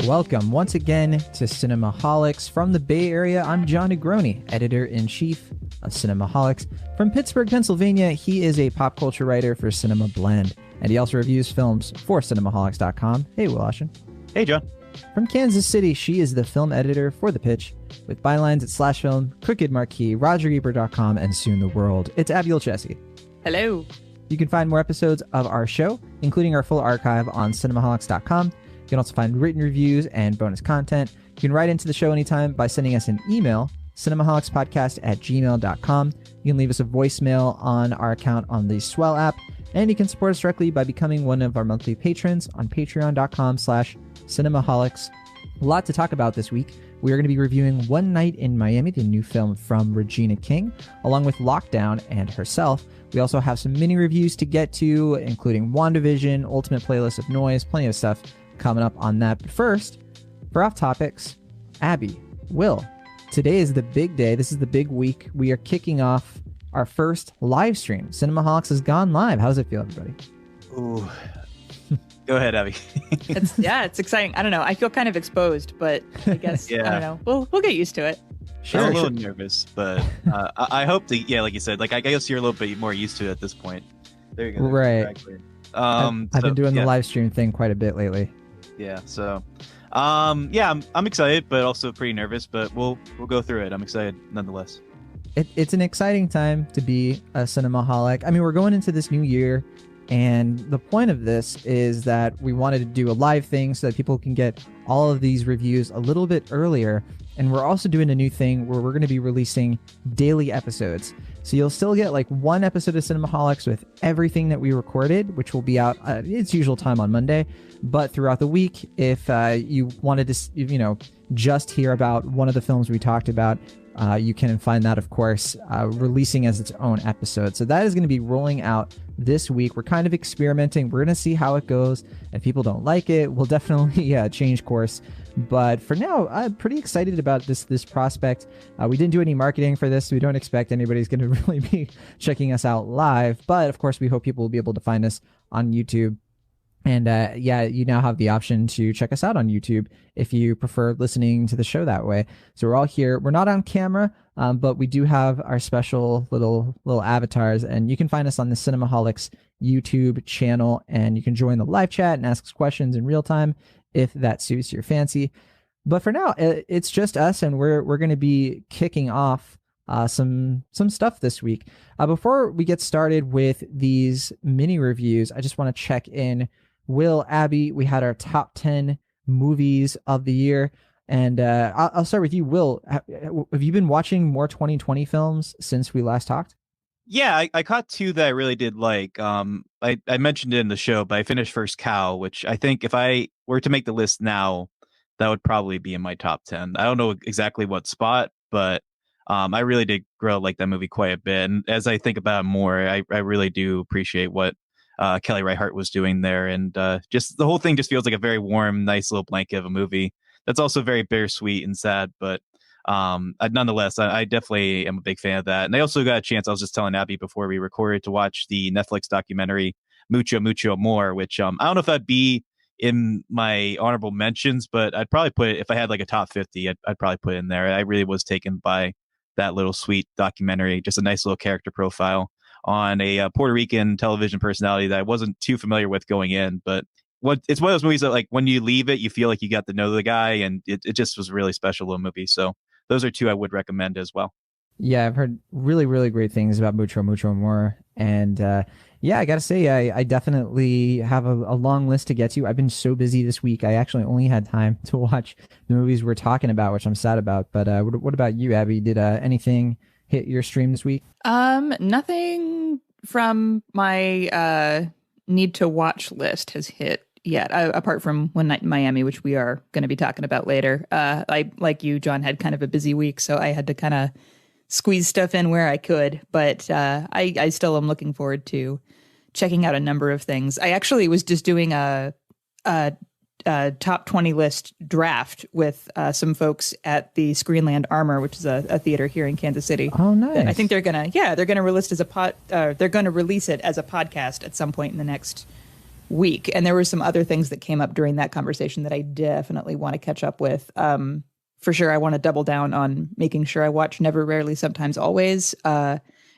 Welcome once again to Cinemaholics. From the Bay Area, I'm John Negroni, editor-in-chief of Cinemaholics. From Pittsburgh, Pennsylvania, he is a pop culture writer for Cinema Blend, and he also reviews films for Cinemaholics.com. Hey, Will Austin. Hey, John. From Kansas City, she is the film editor for The Pitch, with bylines at Slash Film, Crooked Marquee, RogerEbert.com, and soon The World. It's Abby Olczewski. Hello. You can find more episodes of our show, including our full archive on Cinemaholics.com. You can also find written reviews and bonus content. You can write into the show anytime by sending us an email, cinemaholicspodcast@gmail.com. You can leave us a voicemail on our account on the Swell app, and you can support us directly by becoming one of our monthly patrons on patreon.com/cinemaholics. A lot to talk about this week. We are going to be reviewing One Night in Miami, the new film from Regina King, along with Lockdown and Herself. We also have some mini reviews to get to, including WandaVision, Ultimate Playlist of Noise, plenty of stuff coming up on that. But first, for off topics, Abby, Will, today is the big day. This is the big week. We are kicking off our first live stream. Cinemaholics has gone live. How does it feel, everybody? Ooh. Go ahead, Abby. It's exciting. I don't know. I feel kind of exposed, but I guess, Yeah. I don't know. We'll get used to it. Sure, I'm a little nervous, but I hope to, like you said, I guess you're a little bit more used to it at this point. There you go. Right. Exactly. I've been doing the live stream thing quite a bit lately. Yeah, so I'm excited, but also pretty nervous, but we'll go through it. I'm excited nonetheless. It's an exciting time to be a cinemaholic. I mean, we're going into this new year, and the point of this is that we wanted to do a live thing so that people can get all of these reviews a little bit earlier. And we're also doing a new thing where we're going to be releasing daily episodes. So you'll still get like one episode of Cinemaholics with everything that we recorded, which will be out at its usual time on Monday. But throughout the week, if you wanted to, just hear about one of the films we talked about, you can find that, of course, releasing as its own episode. So that is going to be rolling out this week. We're kind of experimenting. We're going to see how it goes. If people don't like it, we'll definitely change course. But for now, I'm pretty excited about this prospect. We didn't do any marketing for this. So we don't expect anybody's going to really be checking us out live. But of course, we hope people will be able to find us on YouTube. And you now have the option to check us out on YouTube if you prefer listening to the show that way. So we're all here. We're not on camera, but we do have our special little avatars. And you can find us on the Cinemaholics YouTube channel. And you can join the live chat and ask us questions in real time if that suits your fancy. But for now, it's just us, and we're going to be kicking off some stuff this week. Before we get started with these mini reviews, I just want to check in. Will, Abby, we had our top 10 movies of the year. And I'll start with you, Will. Have you been watching more 2020 films since we last talked? Yeah, I caught two that I really did like. I mentioned it in the show, but I finished First Cow, which I think if I were to make the list now, that would probably be in my top 10. I don't know exactly what spot, but I really did grow like that movie quite a bit. And as I think about it more, I really do appreciate what Kelly Reichardt was doing there. And just the whole thing just feels like a very warm, nice little blanket of a movie. That's also very bittersweet and sad, but nonetheless, I definitely am a big fan of that. And I also got a chance, I was just telling Abby before we recorded, to watch the Netflix documentary Mucho, Mucho More, which I don't know if that'd be in my honorable mentions, but I'd probably put it, if I had like a top 50, I'd probably put it in there. I really was taken by that little sweet documentary, just a nice little character profile on a Puerto Rican television personality that I wasn't too familiar with going in, but it's one of those movies that, like, when you leave it, you feel like you got to know the guy, and it just was a really special little movie. So those are two I would recommend as well. Yeah, I've heard really, really great things about Mucho, Mucho More. And I got to say, I definitely have a long list to get to. I've been so busy this week. I actually only had time to watch the movies we're talking about, which I'm sad about. But what about you, Abby? Did anything hit your stream this week? Nothing from my need to watch list has hit yet, apart from One Night in Miami, which we are going to be talking about later. I, like you, John, had kind of a busy week, so I had to kind of squeeze stuff in where I could. But I still am looking forward to checking out a number of things. I actually was just doing a top 20 list draft with some folks at the Screenland Armor, which is a theater here in Kansas City. Oh, nice. I think they're gonna release it as a podcast at some point in the next week. And there were some other things that came up during that conversation that I definitely want to catch up with. For sure, I want to double down on making sure I watch Never, Rarely, Sometimes, Always.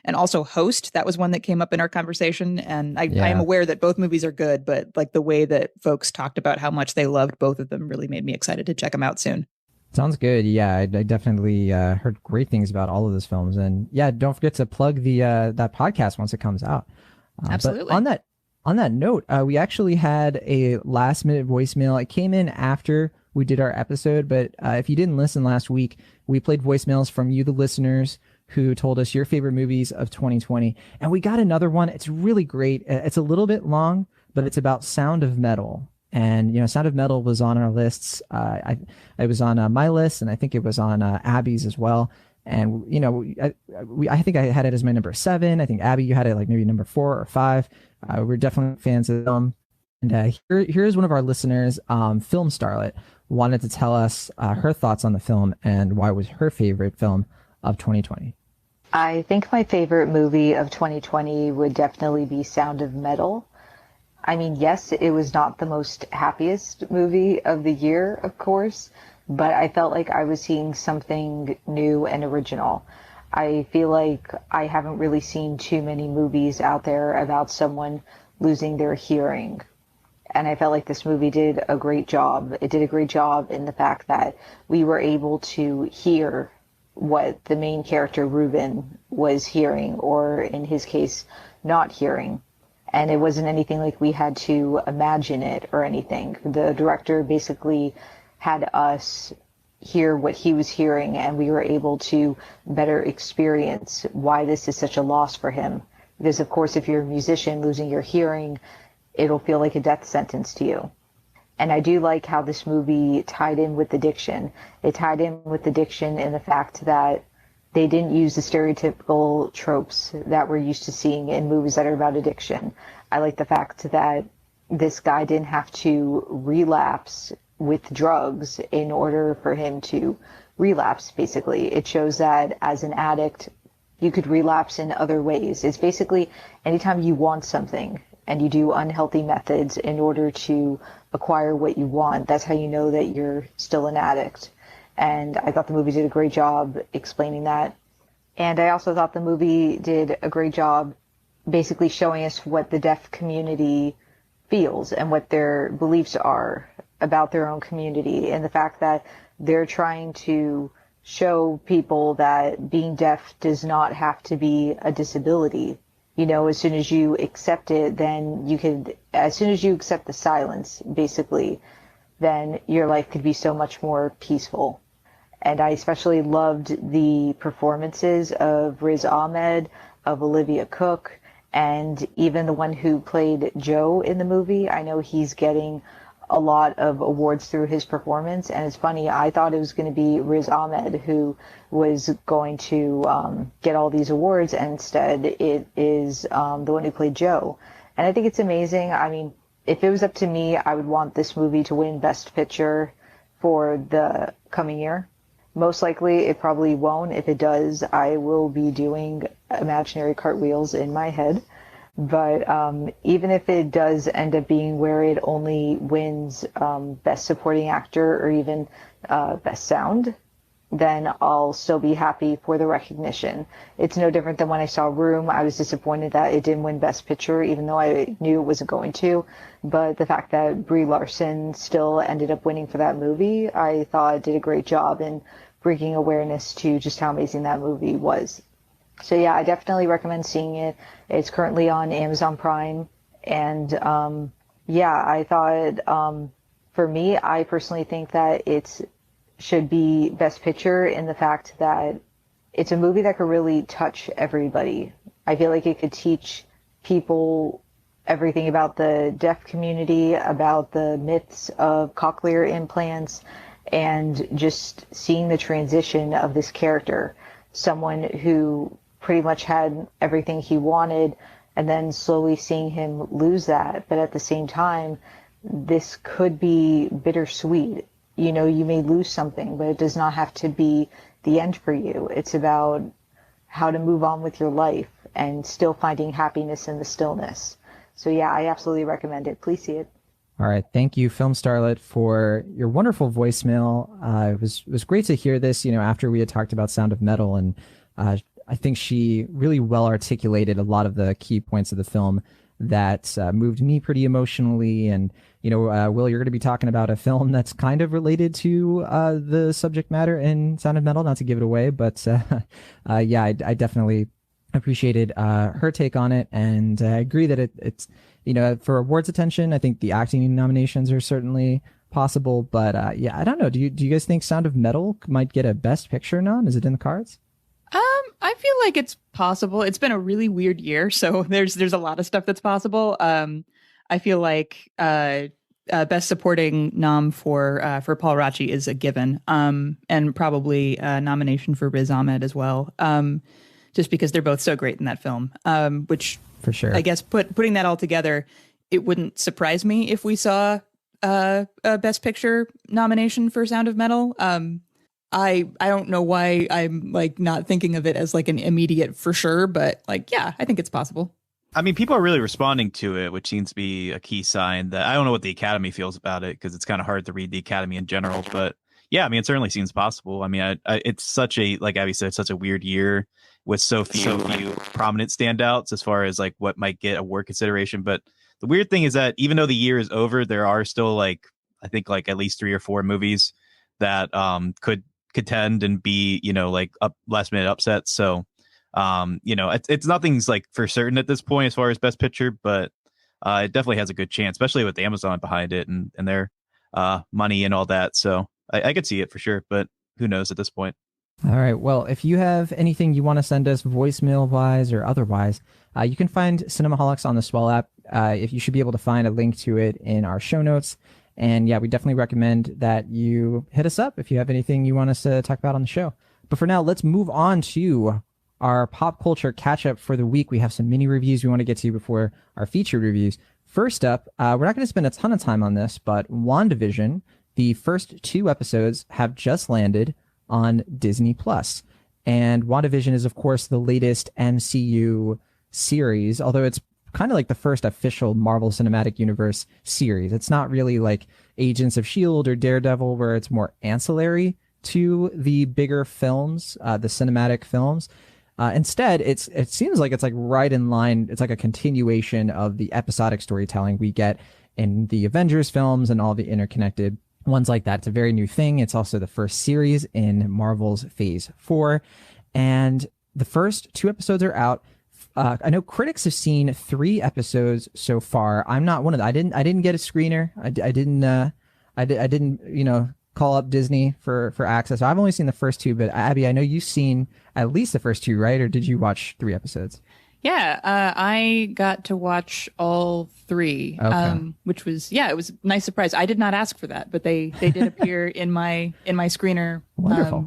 And also Host. That was one that came up in our conversation. And I am aware that both movies are good, but like the way that folks talked about how much they loved both of them really made me excited to check them out soon. Sounds good. Yeah, I definitely heard great things about all of those films. And yeah, don't forget to plug the that podcast once it comes out. Absolutely. But on that note, we actually had a last minute voicemail. It came in after we did our episode, but if you didn't listen last week, we played voicemails from you, the listeners, who told us your favorite movies of 2020. And we got another one. It's really great. It's a little bit long, but it's about Sound of Metal. And, Sound of Metal was on our lists. It was on my list, and I think it was on Abby's as well. And, I think I had it as my number 7. I think, Abby, you had it like maybe number 4 or 5. We're definitely fans of them. And here's one of our listeners, Film Starlet, wanted to tell us her thoughts on the film and why it was her favorite film of 2020. I think my favorite movie of 2020 would definitely be Sound of Metal. I mean, yes, it was not the most happiest movie of the year, of course, but I felt like I was seeing something new and original. I feel like I haven't really seen too many movies out there about someone losing their hearing. And I felt like this movie did a great job. It did a great job in the fact that we were able to hear what the main character, Ruben, was hearing, or in his case, not hearing. And it wasn't anything like we had to imagine it or anything. The director basically had us hear what he was hearing, and we were able to better experience why this is such a loss for him. Because, of course, if you're a musician losing your hearing, it'll feel like a death sentence to you. And I do like how this movie tied in with addiction. It tied in with addiction in the fact that they didn't use the stereotypical tropes that we're used to seeing in movies that are about addiction. I like the fact that this guy didn't have to relapse with drugs in order for him to relapse, basically. It shows that as an addict, you could relapse in other ways. It's basically anytime you want something and you do unhealthy methods in order to acquire what you want, that's how you know that you're still an addict. And I thought the movie did a great job explaining that. And I also thought the movie did a great job basically showing us what the deaf community feels and what their beliefs are about their own community, and the fact that they're trying to show people that being deaf does not have to be a disability. As soon as you accept it, then as soon as you accept the silence, basically, then your life could be so much more peaceful. And I especially loved the performances of Riz Ahmed, of Olivia Cooke, and even the one who played Joe in the movie. I know he's getting a lot of awards through his performance, and it's funny, I thought it was going to be Riz Ahmed who was going to get all these awards, and instead it is the one who played Joe. And I think it's amazing. I mean, if it was up to me, I would want this movie to win Best Picture for the coming year. Most likely it probably won't. If it does, I will be doing imaginary cartwheels in my head. But even if it does end up being where it only wins Best Supporting Actor or even Best Sound, then I'll still be happy for the recognition. It's no different than when I saw Room. I was disappointed that it didn't win Best Picture, even though I knew it wasn't going to. But the fact that Brie Larson still ended up winning for that movie, I thought it did a great job in bringing awareness to just how amazing that movie was. So yeah, I definitely recommend seeing it. It's currently on Amazon Prime. And I thought, for me, I personally think that it should be Best Picture in the fact that it's a movie that could really touch everybody. I feel like it could teach people everything about the deaf community, about the myths of cochlear implants, and just seeing the transition of this character, someone who pretty much had everything he wanted, and then slowly seeing him lose that. But at the same time, this could be bittersweet. You may lose something, but it does not have to be the end for you. It's about how to move on with your life and still finding happiness in the stillness. So yeah, I absolutely recommend it. Please see it. All right. Thank you, Film Starlet, for your wonderful voicemail. It was great to hear this, after we had talked about Sound of Metal. And I think she really well articulated a lot of the key points of the film that moved me pretty emotionally. And, Will, you're going to be talking about a film that's kind of related to the subject matter in Sound of Metal, not to give it away. But yeah, I definitely appreciated her take on it. And I agree that it's, for awards attention, I think the acting nominations are certainly possible. But yeah, I don't know. Do you guys think Sound of Metal might get a Best Picture nom? Is it in the cards? I feel like it's possible. It's been a really weird year, so there's a lot of stuff that's possible. I feel like Best Supporting nom for Paul Raci is a given, and probably a nomination for Riz Ahmed as well, just because they're both so great in that film. Which, for sure, I guess putting that all together, it wouldn't surprise me if we saw a Best Picture nomination for Sound of Metal. I don't know why I'm like not thinking of it as like an immediate for sure, but like, yeah, I think it's possible. I mean, people are really responding to it, which seems to be a key sign that I don't know what the Academy feels about it, because it's kind of hard to read the Academy in general. But yeah, I mean, it certainly seems possible. I mean, it's such a, like Abby said, such a weird year with so few prominent standouts as far as like what might get award consideration. But the weird thing is that even though the year is over, there are still like, I think like at least 3 or 4 movies that could contend and be, like last minute upsets. So it's nothing's like for certain at this point as far as Best Picture, but it definitely has a good chance, especially with Amazon behind it and their money and all that. So I could see it for sure, but who knows at this point. All right. Well, if you have anything you want to send us voicemail wise or otherwise, you can find Cinemaholics on the Swell app. If you should be able to find a link to it in our show notes. And yeah, we definitely recommend that you hit us up if you have anything you want us to talk about on the show. But for now, let's move on to our pop culture catch-up for the week. We have some mini reviews we want to get to before our featured reviews. First up, we're not going to spend a ton of time on this, but WandaVision, the first 2 episodes have just landed on Disney+. And WandaVision is, of course, the latest MCU series, although it's kind of like the first official Marvel Cinematic Universe series. It's not really like Agents of S.H.I.E.L.D. or Daredevil, where it's more ancillary to the bigger films, the cinematic films. Instead, it seems like it's like right in line. It's like a continuation of the episodic storytelling we get in the Avengers films and all the interconnected ones like that. It's a very new thing. It's also the first series in Marvel's Phase 4. And the first 2 episodes are out. I know critics have seen 3 episodes so far. I'm not one of them. I didn't get a screener. I didn't call up Disney for access. So I've only seen the first 2, but Abby, I know you've seen at least the first 2, right? Or did you watch 3 episodes? Yeah, I got to watch all 3, Okay. which was, it was a nice surprise. I did not ask for that, but they did appear in my screener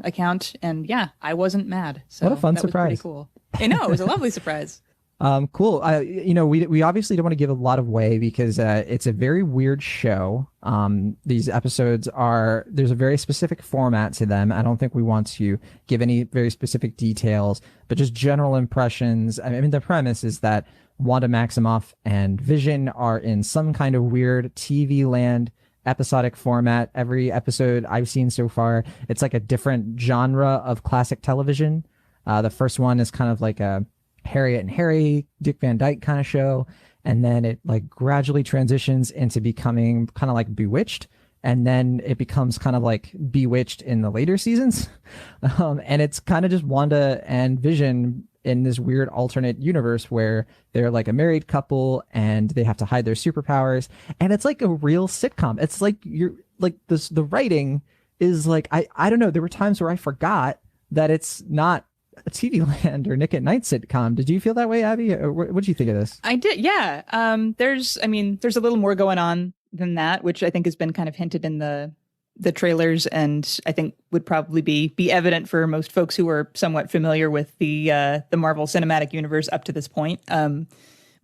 account, and yeah, I wasn't mad. So what a fun that surprise! Was pretty cool. I know, it was a lovely surprise. Cool. We obviously don't want to give a lot away because it's a very weird show. These episodes there's a very specific format to them. I don't think we want to give any very specific details, but just general impressions. I mean, the premise is that Wanda Maximoff and Vision are in some kind of weird TV land episodic format. Every episode I've seen so far, it's like a different genre of classic television. The first one is kind of like a Harriet and Harry, Dick Van Dyke kind of show. And then it like gradually transitions into becoming kind of like Bewitched. And then it becomes kind of like Bewitched in the later seasons. And it's kind of just Wanda and Vision in this weird alternate universe where they're like a married couple and they have to hide their superpowers. And it's like a real sitcom. It's like you're like this, the writing is like, I don't know. There were times where I forgot that it's not a TV Land or Nick at Night sitcom. Did you feel that way, Abby? What did you think of this? I did, yeah. There's a little more going on than that, which I think has been kind of hinted in the trailers, and I think would probably be evident for most folks who are somewhat familiar with the Marvel Cinematic Universe up to this point.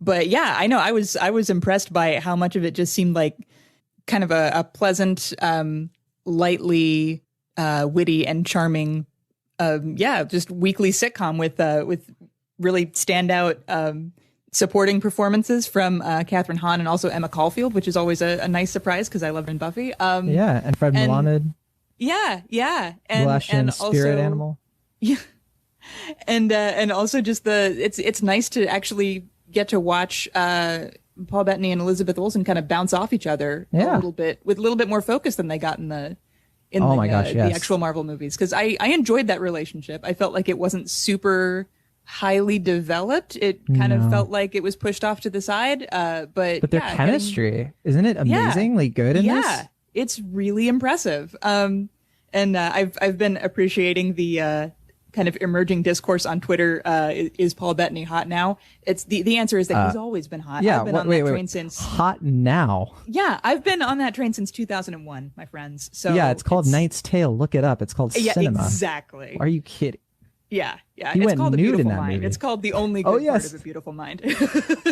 But yeah, I know I was impressed by how much of it just seemed like kind of a pleasant, lightly witty and charming, just weekly sitcom with really standout supporting performances from Catherine Hahn and also Emma Caulfield, which is always a nice surprise because I love her in Buffy. Yeah, and Fred Melamed. Yeah, and Spirit also, Animal. Yeah, and also just it's nice to actually get to watch Paul Bettany and Elizabeth Olsen kind of bounce off each other a little bit with a little bit more focus than they got in the actual Marvel movies, because I enjoyed that relationship. I felt like it wasn't super highly developed. It kind of felt like it was pushed off to the side. But their chemistry, isn't it amazingly good in this? Yeah, it's really impressive. And I've been appreciating the kind of emerging discourse on Twitter. Is Paul Bettany hot now? It's the answer is that he's always been hot. Yeah, I've been on that train since hot now. Yeah, I've been on that train since 2001, my friends. So yeah, it's called Knight's Tale. Look it up. It's called cinema. Exactly. Are you kidding? Yeah. He It's called A Beautiful in that Mind. movie. It's called The Only Good Part of A Beautiful Mind.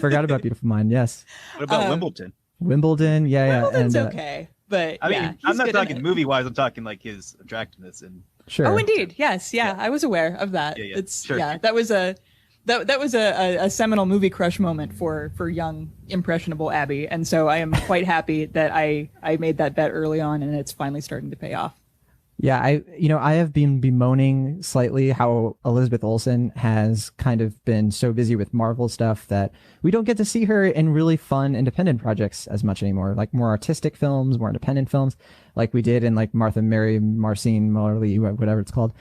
Forgot about Beautiful Mind. Yes. What about Wimbledon? Yeah. Wimbledon's okay, but I mean, I'm not talking movie wise. I'm talking like his attractiveness and. Sure. Oh, indeed. Yes. Yeah. I was aware of that. Yeah. It's sure. that was a seminal movie crush moment for young impressionable Abby, and so I am quite happy that I made that bet early on, and it's finally starting to pay off. Yeah, I have been bemoaning slightly how Elizabeth Olsen has kind of been so busy with Marvel stuff that we don't get to see her in really fun independent projects as much anymore, like more artistic films, more independent films, like we did in like Martha, Mary, Marcine, Marley, whatever it's called,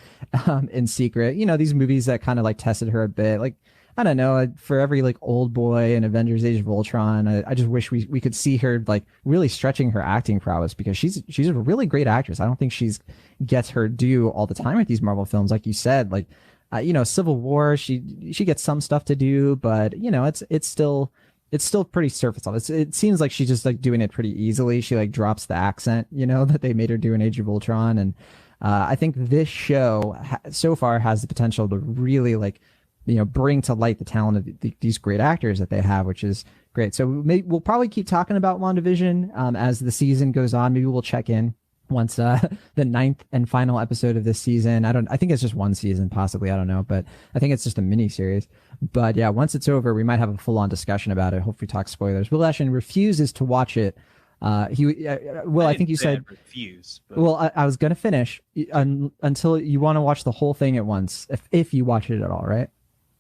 in Secret. You know, these movies that kind of like tested her a bit, like. I don't know, for every like Old Boy and Avengers Age of Ultron, I just wish we could see her like really stretching her acting prowess, because she's a really great actress. I don't think she's gets her due all the time with these Marvel films. Like you said, like, Civil War, she gets some stuff to do, but it's still pretty surface level. It seems like she's just like doing it pretty easily. She like drops the accent, that they made her do in Age of Ultron. And I think this show so far has the potential to really like, bring to light the talent of these great actors that they have, which is great. So we'll probably keep talking about WandaVision as the season goes on. Maybe we'll check in once the 9th and final episode of this season. I think it's just one season, possibly. I don't know, but I think it's just a mini series. But yeah, once it's over, we might have a full on discussion about it. Hopefully talk spoilers. Will Ashton refuses to watch it. I think you said refuse. But... Well, I was going to finish until you want to watch the whole thing at once, if you watch it at all, right?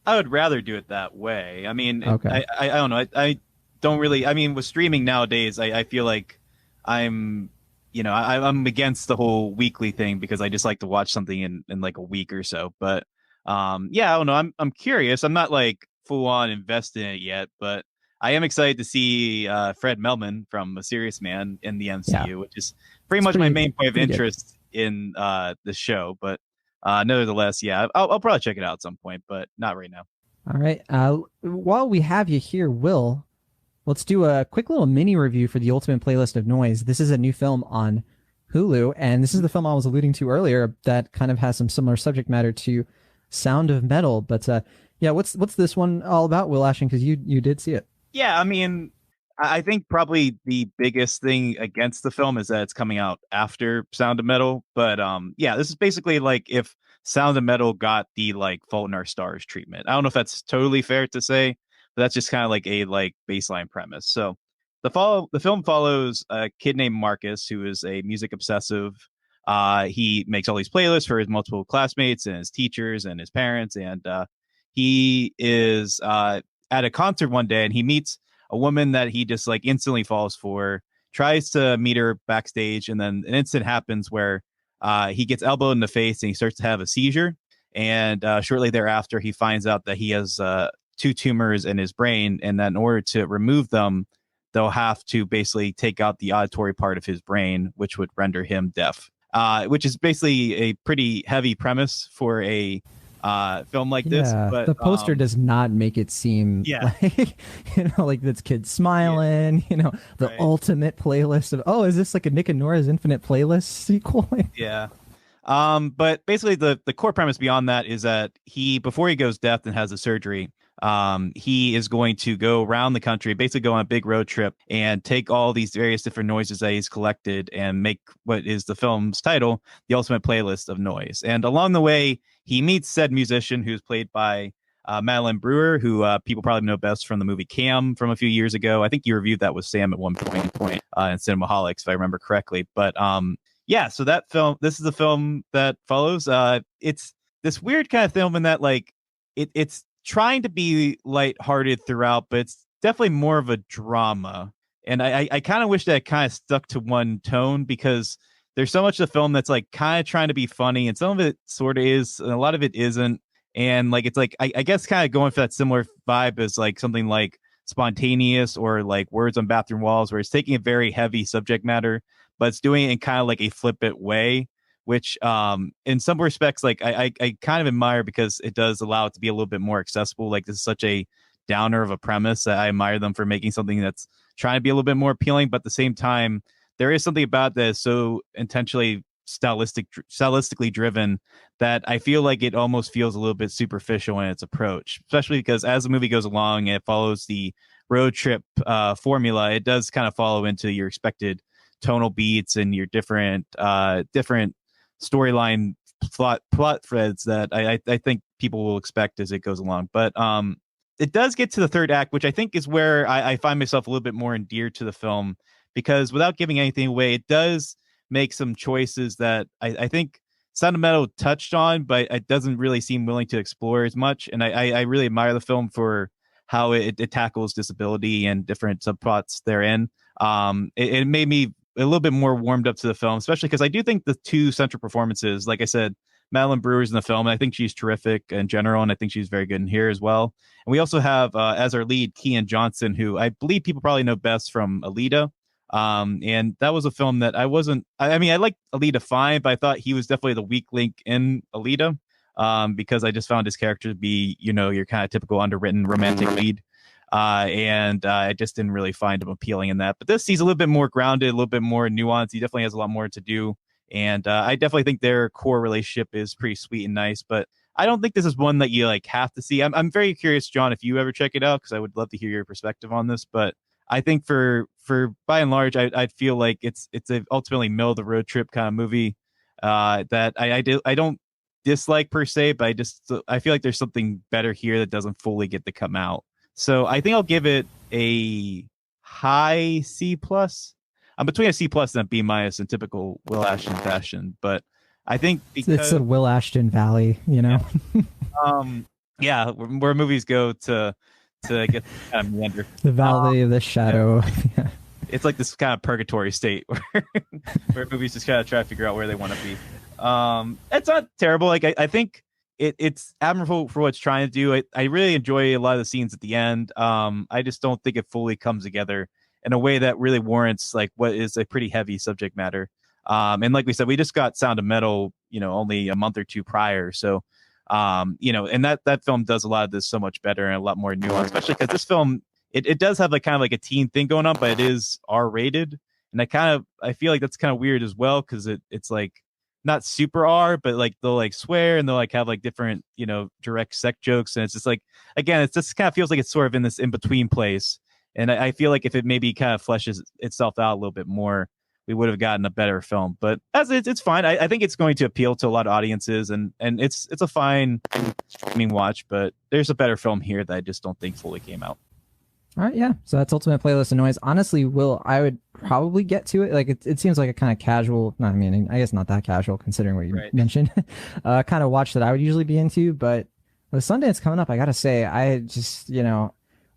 I would rather do it that way. I mean, okay. I don't know. I don't really. I mean, with streaming nowadays, I feel like I'm against the whole weekly thing, because I just like to watch something in like a week or so. But yeah, I don't know. I'm curious. I'm not like full on invested in it yet, but I am excited to see Fred Melman from A Serious Man in the MCU, which is pretty much my main point of interest in the show. But nevertheless, yeah, I'll probably check it out at some point, but not right now. All right. While we have you here, Will, let's do a quick little mini review for the Ultimate Playlist of Noise. This is a new film on Hulu, and this is the film I was alluding to earlier that kind of has some similar subject matter to Sound of Metal. But yeah, what's this one all about, Will Ashton? Because you did see it. Yeah, I mean, I think probably the biggest thing against the film is that it's coming out after Sound of Metal. But yeah, this is basically like if Sound of Metal got the like Fault in Our Stars treatment. I don't know if that's totally fair to say, but that's just kind of like a baseline premise. So the film follows a kid named Marcus, who is a music obsessive. He makes all these playlists for his multiple classmates and his teachers and his parents, and he is at a concert one day, and he meets a woman that he just like instantly falls for, tries to meet her backstage, and then an incident happens where he gets elbowed in the face and he starts to have a seizure. And shortly thereafter, he finds out that he has 2 tumors in his brain, and that in order to remove them, they'll have to basically take out the auditory part of his brain, which would render him deaf, which is basically a pretty heavy premise for a film like this. But the poster does not make it seem like like this kid smiling, the ultimate playlist of, is this like a Nick and Nora's Infinite Playlist sequel? Yeah. But basically the core premise beyond that is that before he goes deaf and has the surgery, he is going to go around the country, basically go on a big road trip and take all these various different noises that he's collected and make what is the film's title, The Ultimate Playlist of Noise. And along the way, he meets said musician, who's played by Madeline Brewer, who people probably know best from the movie Cam from a few years ago. I think you reviewed that with Sam at one point in Cinemaholics, if I remember correctly. But yeah, so that film, this is a film that follows. It's this weird kind of film in that like it's trying to be lighthearted throughout, but it's definitely more of a drama. And I kind of wish that it kind of stuck to one tone, because there's so much of the film that's like kind of trying to be funny, and some of it sort of is, and a lot of it isn't. And like it's like I guess kind of going for that similar vibe as like something like Spontaneous or like Words on Bathroom Walls, where it's taking a very heavy subject matter, but it's doing it in kind of like a flippant way, which in some respects like I kind of admire, because it does allow it to be a little bit more accessible. Like this is such a downer of a premise that I admire them for making something that's trying to be a little bit more appealing, but at the same time there is something about that is so intentionally stylistically driven that I feel like it almost feels a little bit superficial in its approach, especially because as the movie goes along and it follows the road trip formula, it does kind of follow into your expected tonal beats and your different storyline plot threads that I think people will expect as it goes along. But it does get to the third act, which I think is where I find myself a little bit more endeared to the film, because without giving anything away, it does make some choices that I think Sound of Metal touched on, but it doesn't really seem willing to explore as much. And I really admire the film for how it tackles disability and different subplots therein. It made me a little bit more warmed up to the film, especially because I do think the two central performances, like I said, Madeline Brewer's in the film, and I think she's terrific in general, and I think she's very good in here as well. And we also have as our lead Kean Johnson, who I believe people probably know best from Alita. And that was a film that I mean, I liked Alita fine, but I thought he was definitely the weak link in Alita, because I just found his character to be, your kind of typical underwritten romantic lead. And I just didn't really find him appealing in that. But this, he's a little bit more grounded, a little bit more nuanced. He definitely has a lot more to do. And I definitely think their core relationship is pretty sweet and nice, but I don't think this is one that you like have to see. I'm very curious, John, if you ever check it out, because I would love to hear your perspective on this. But I think for by and large, I feel like it's a ultimately middle of the road trip kind of movie that I don't dislike per se, but I feel like there's something better here that doesn't fully get to come out. So I think I'll give it a high C plus. I'm between a C plus and a B minus in typical Will Ashton fashion, but I think because it's a Will Ashton Valley, Yeah. Yeah, where movies go to get kind of meander. The Valley of the Shadow. Yeah. It's like this kind of purgatory state where movies just kind of try to figure out where they want to be. It's not terrible. Like I think it's admirable for what it's trying to do. I really enjoy a lot of the scenes at the end. I just don't think it fully comes together in a way that really warrants like what is a pretty heavy subject matter. And like we said, we just got Sound of Metal, only a month or two prior. So, and that film does a lot of this so much better and a lot more nuanced, especially because this film, it does have like kind of like a teen thing going on, but it is R rated. And I feel like that's kind of weird as well, because it's like not super R, but like they'll like swear and they'll like have like different, direct sex jokes. And it's just like, again, it's just kind of feels like it's sort of in this in between place. And I feel like if it maybe kind of fleshes itself out a little bit more, we would have gotten a better film. But as it's fine. I think it's going to appeal to a lot of audiences, and it's a fine streaming watch. But there's a better film here that I just don't think fully came out. All right, yeah. So that's Ultimate Playlist of Noise. Honestly, Will, I would probably get to it. Like it seems like a kind of casual. No, I mean, I guess not that casual considering what you mentioned. Kind of watch that I would usually be into. But with Sundance coming up, I gotta say, I just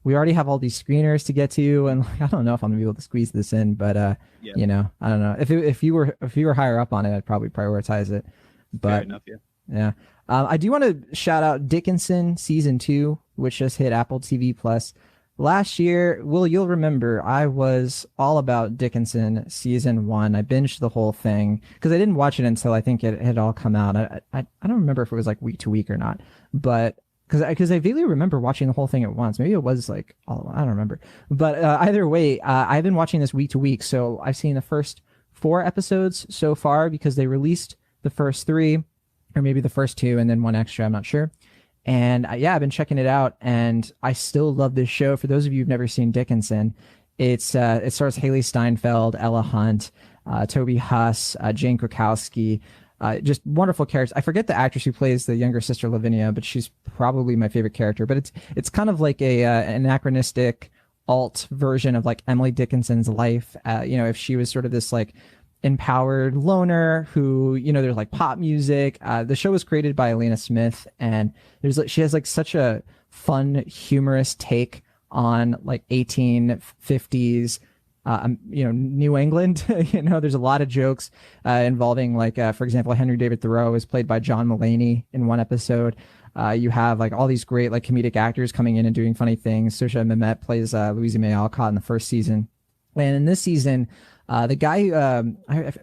we already have all these screeners to get to, and like, I don't know if I'm gonna be able to squeeze this in, but I don't know. If you were higher up on it, I'd probably prioritize it. But fair enough, yeah. I do want to shout out Dickinson season 2, which just hit Apple TV Plus last year. Will, you'll remember I was all about Dickinson season 1. I binged the whole thing because I didn't watch it until I think it had all come out. I don't remember if it was like week to week or not, but because I vaguely remember watching the whole thing at once. Maybe it was like, I don't remember. But either way, I've been watching this week to week. So I've seen the first 4 episodes so far because they released the first 3, or maybe the first 2 and then 1 extra. I'm not sure. And I've been checking it out, and I still love this show. For those of you who've never seen Dickinson, it stars Haley Steinfeld, Ella Hunt, Toby Huss, Jane Krakowski. Just wonderful characters. I forget the actress who plays the younger sister Lavinia, but she's probably my favorite character. But it's kind of like a anachronistic alt version of like Emily Dickinson's life. If she was sort of this like empowered loner who, there's like pop music. The show was created by Elena Smith, and she has like such a fun, humorous take on like 1850s New England. There's a lot of jokes involving like, for example, Henry David Thoreau is played by John Mulaney in one episode. You have like all these great like comedic actors coming in and doing funny things. Saoirse Mehmet plays Louisa May Alcott in the first season, and in this season, the guy,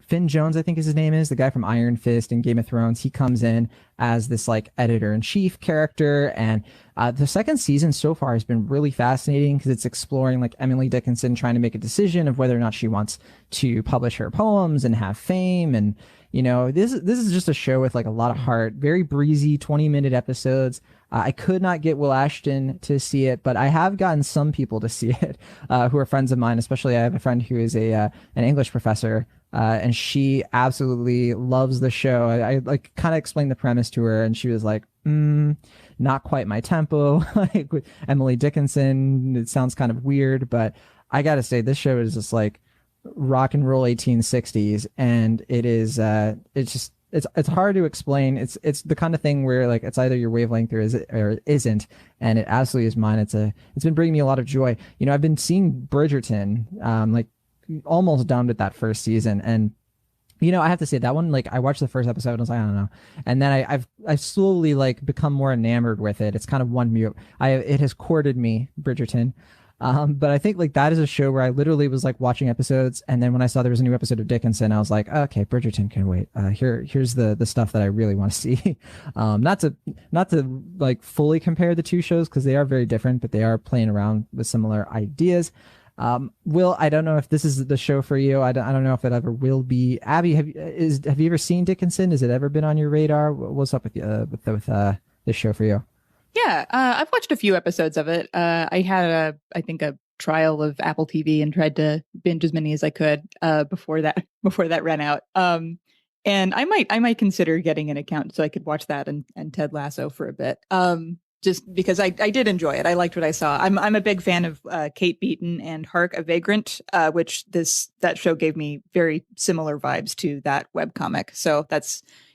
Finn Jones, I think his name is, the guy from Iron Fist and Game of Thrones, he comes in as this like editor-in-chief character. And the second season so far has been really fascinating because it's exploring like Emily Dickinson trying to make a decision of whether or not she wants to publish her poems and have fame. And, this is just a show with like a lot of heart, very breezy 20-minute episodes. I could not get Will Ashton to see it, but I have gotten some people to see it who are friends of mine. Especially, I have a friend who is an English professor, and she absolutely loves the show. I like kind of explained the premise to her, and she was like, "Not quite my tempo." Like with Emily Dickinson, it sounds kind of weird, but I gotta say, this show is just like rock and roll 1860s, and it is. It's hard to explain. It's the kind of thing where like it's either your wavelength or it isn't, and it absolutely is mine. It's been bringing me a lot of joy. I've been seeing Bridgerton, like almost done with that first season, and I have to say that one, like I watched the first episode and I was like, I don't know, and then I've slowly like become more enamored with it. It's kind of won me. It has courted me, Bridgerton. But I think like that is a show where I literally was like watching episodes, and then when I saw there was a new episode of Dickinson, I was like, okay, Bridgerton can wait. Here's the stuff that I really want to see. Not to like fully compare the two shows because they are very different, but they are playing around with similar ideas. Will, I don't know if this is the show for you. I don't know if it ever will be. Abby, have you ever seen Dickinson? Has it ever been on your radar? What's up with this show for you? Yeah, I've watched a few episodes of it. I had I think a trial of Apple TV and tried to binge as many as I could before that ran out. And I might consider getting an account so I could watch that and Ted Lasso for a bit. Just because I did enjoy it. I liked what I saw. I'm a big fan of Kate Beaton and Hark a Vagrant, which that show gave me very similar vibes to that webcomic. So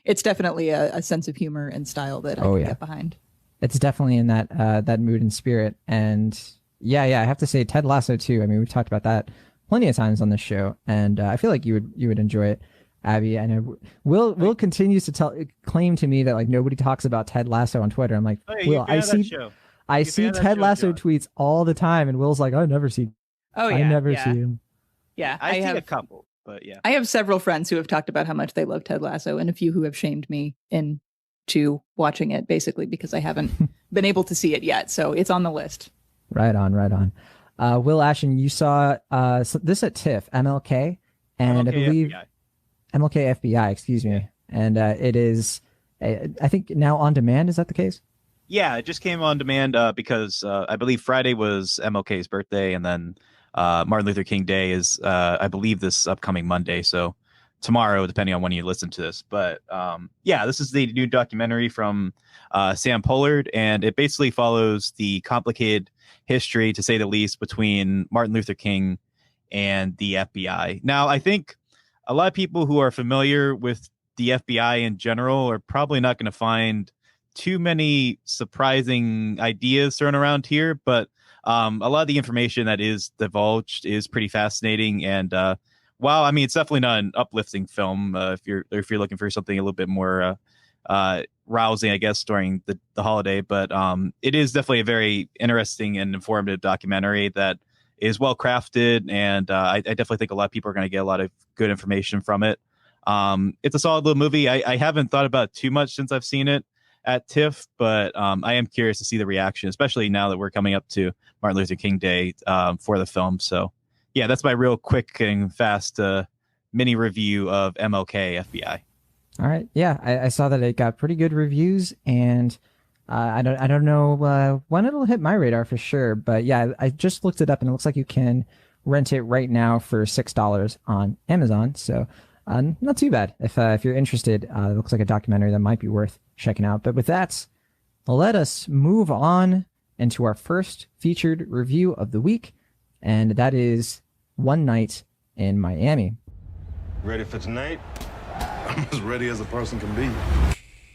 it's definitely a sense of humor and style that I can get behind. It's definitely in that mood and spirit. And yeah, I have to say Ted Lasso too. I mean, we've talked about that plenty of times on this show, and I feel like you would enjoy it, Abby. I know Will continues to claim to me that like nobody talks about Ted Lasso on Twitter. I'm like, Will, I see Ted Lasso tweets all the time, and Will's like, I never see. Oh yeah, I never see him. Yeah, I have a couple, but yeah, I have several friends who have talked about how much they love Ted Lasso, and a few who have shamed me into watching it, basically because I haven't been able to see it yet. So it's on the list. Right on. Will Ashton, you saw this at TIFF, MLK, and I believe FBI. MLK FBI, excuse me. And it is, I think, now on demand. Is that the case? Yeah, it just came on demand because I believe Friday was MLK's birthday, and then Martin Luther King Day is, I believe, this upcoming Monday. So tomorrow, depending on when you listen to this. But yeah, this is the new documentary from Sam Pollard, and it basically follows the complicated history, to say the least, between Martin Luther King and the FBI. Now, I think a lot of people who are familiar with the FBI in general are probably not going to find too many surprising ideas thrown around here, but a lot of the information that is divulged is pretty fascinating. And well, I mean, it's definitely not an uplifting film if you're looking for something a little bit more rousing, I guess, during the holiday. But it is definitely a very interesting and informative documentary that is well crafted, and I definitely think a lot of people are going to get a lot of good information from it. It's a solid little movie. I haven't thought about it too much since I've seen it at TIFF, but I am curious to see the reaction, especially now that we're coming up to Martin Luther King Day for the film. So yeah, that's my real quick and fast mini review of MLK FBI. All right. Yeah, I saw that it got pretty good reviews, and I don't know when it'll hit my radar for sure. But yeah, I just looked it up, and it looks like you can rent it right now for $6 on Amazon. So Not too bad. If you're interested, it looks like a documentary that might be worth checking out. But with that, let us move on into our first featured review of the week, and that is One Night in Miami. Ready for tonight? I'm as ready as a person can be.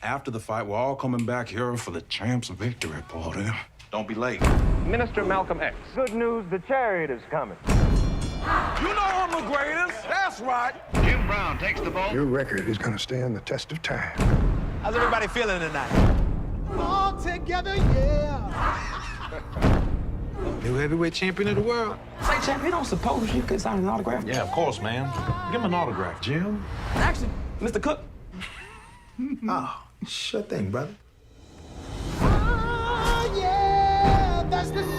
After the fight, we're all coming back here for the champ's victory party. Don't be late. Minister Malcolm X. Good news, the chariot is coming. You know I'm the greatest. That's right. Jim Brown takes the ball. Your record is gonna stand the test of time. How's everybody feeling tonight? All together, yeah. New heavyweight champion of the world. Say, champ, you don't suppose you could sign an autograph? Yeah, of course, man. Give him an autograph, Jim. Actually, Mr. Cook. Oh, sure thing, brother.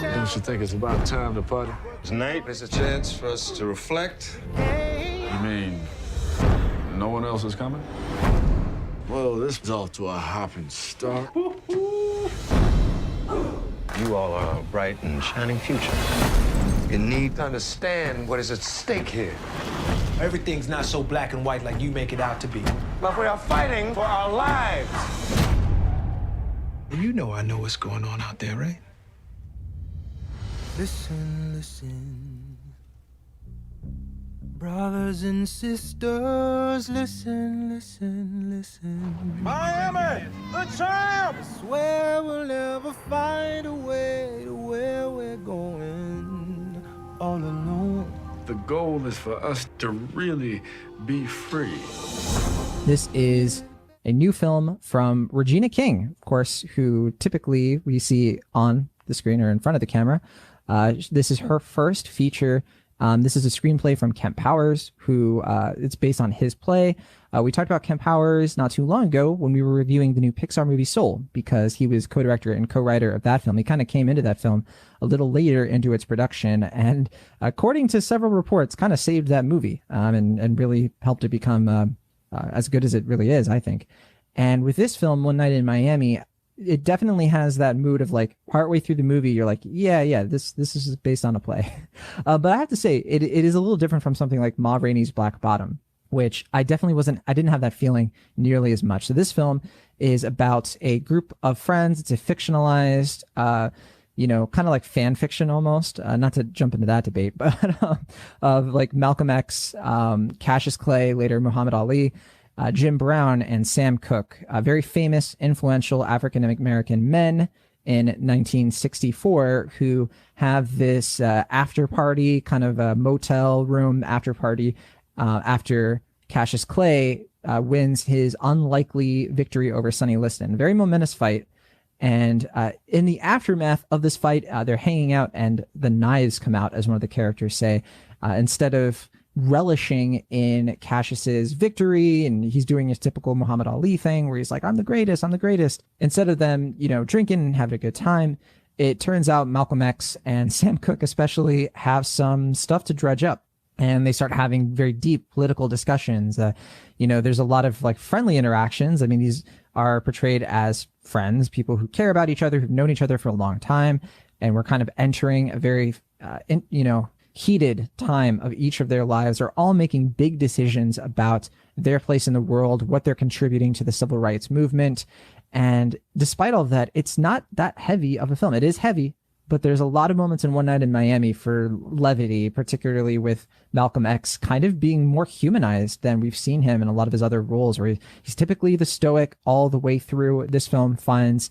Don't you think it's about time to party? Tonight is a chance for us to reflect. You mean no one else is coming? Well, this is off to a hopping start. You all are a bright and shining future. You need to understand what is at stake here. Everything's not so black and white like you make it out to be. But we are fighting for our lives. You know I know what's going on out there, right? Listen, listen. Brothers and sisters, listen, listen, listen. Miami, the champ! I swear we'll never find a way to where we're going all alone. The goal is for us to really be free. This is a new film from Regina King, of course, who typically we see on the screen or in front of the camera. This is her first feature. This is a screenplay from Kent Powers, who it's based on his play. We talked about Kent Powers not too long ago when we were reviewing the new Pixar movie Soul, because he was co-director and co-writer of that film. He kind of came into that film a little later into its production, and according to several reports, kind of saved that movie and really helped it become as good as it really is, I think. And with this film, One Night in Miami, it definitely has that mood of like partway through the movie, you're like, yeah, this is based on a play. But I have to say, it is a little different from something like Ma Rainey's Black Bottom, which I didn't have that feeling nearly as much. So this film is about a group of friends. It's a fictionalized, kind of like fan fiction almost, not to jump into that debate, but of like Malcolm X, Cassius Clay, later Muhammad Ali, Jim Brown, and Sam Cooke, very famous, influential African-American men in 1964 who have this after party, kind of a motel room after party, after Cassius Clay wins his unlikely victory over Sonny Liston. Very momentous fight. And in the aftermath of this fight, they're hanging out and the knives come out, as one of the characters say, instead of relishing in Cassius's victory, and he's doing his typical Muhammad Ali thing where he's like, I'm the greatest. Instead of them, drinking and having a good time, it turns out Malcolm X and Sam Cooke especially have some stuff to dredge up. And they start having very deep political discussions. There's a lot of like friendly interactions. I mean, these are portrayed as friends, people who care about each other, who've known each other for a long time. And we're kind of entering a very, heated time of each of their lives. Are all making big decisions about their place in the world, what they're contributing to the civil rights movement. And despite all of that, it's not that heavy of a film. It is heavy, but there's a lot of moments in One Night in Miami for levity, particularly with Malcolm X kind of being more humanized than we've seen him in a lot of his other roles, where he's typically the stoic all the way through. This film finds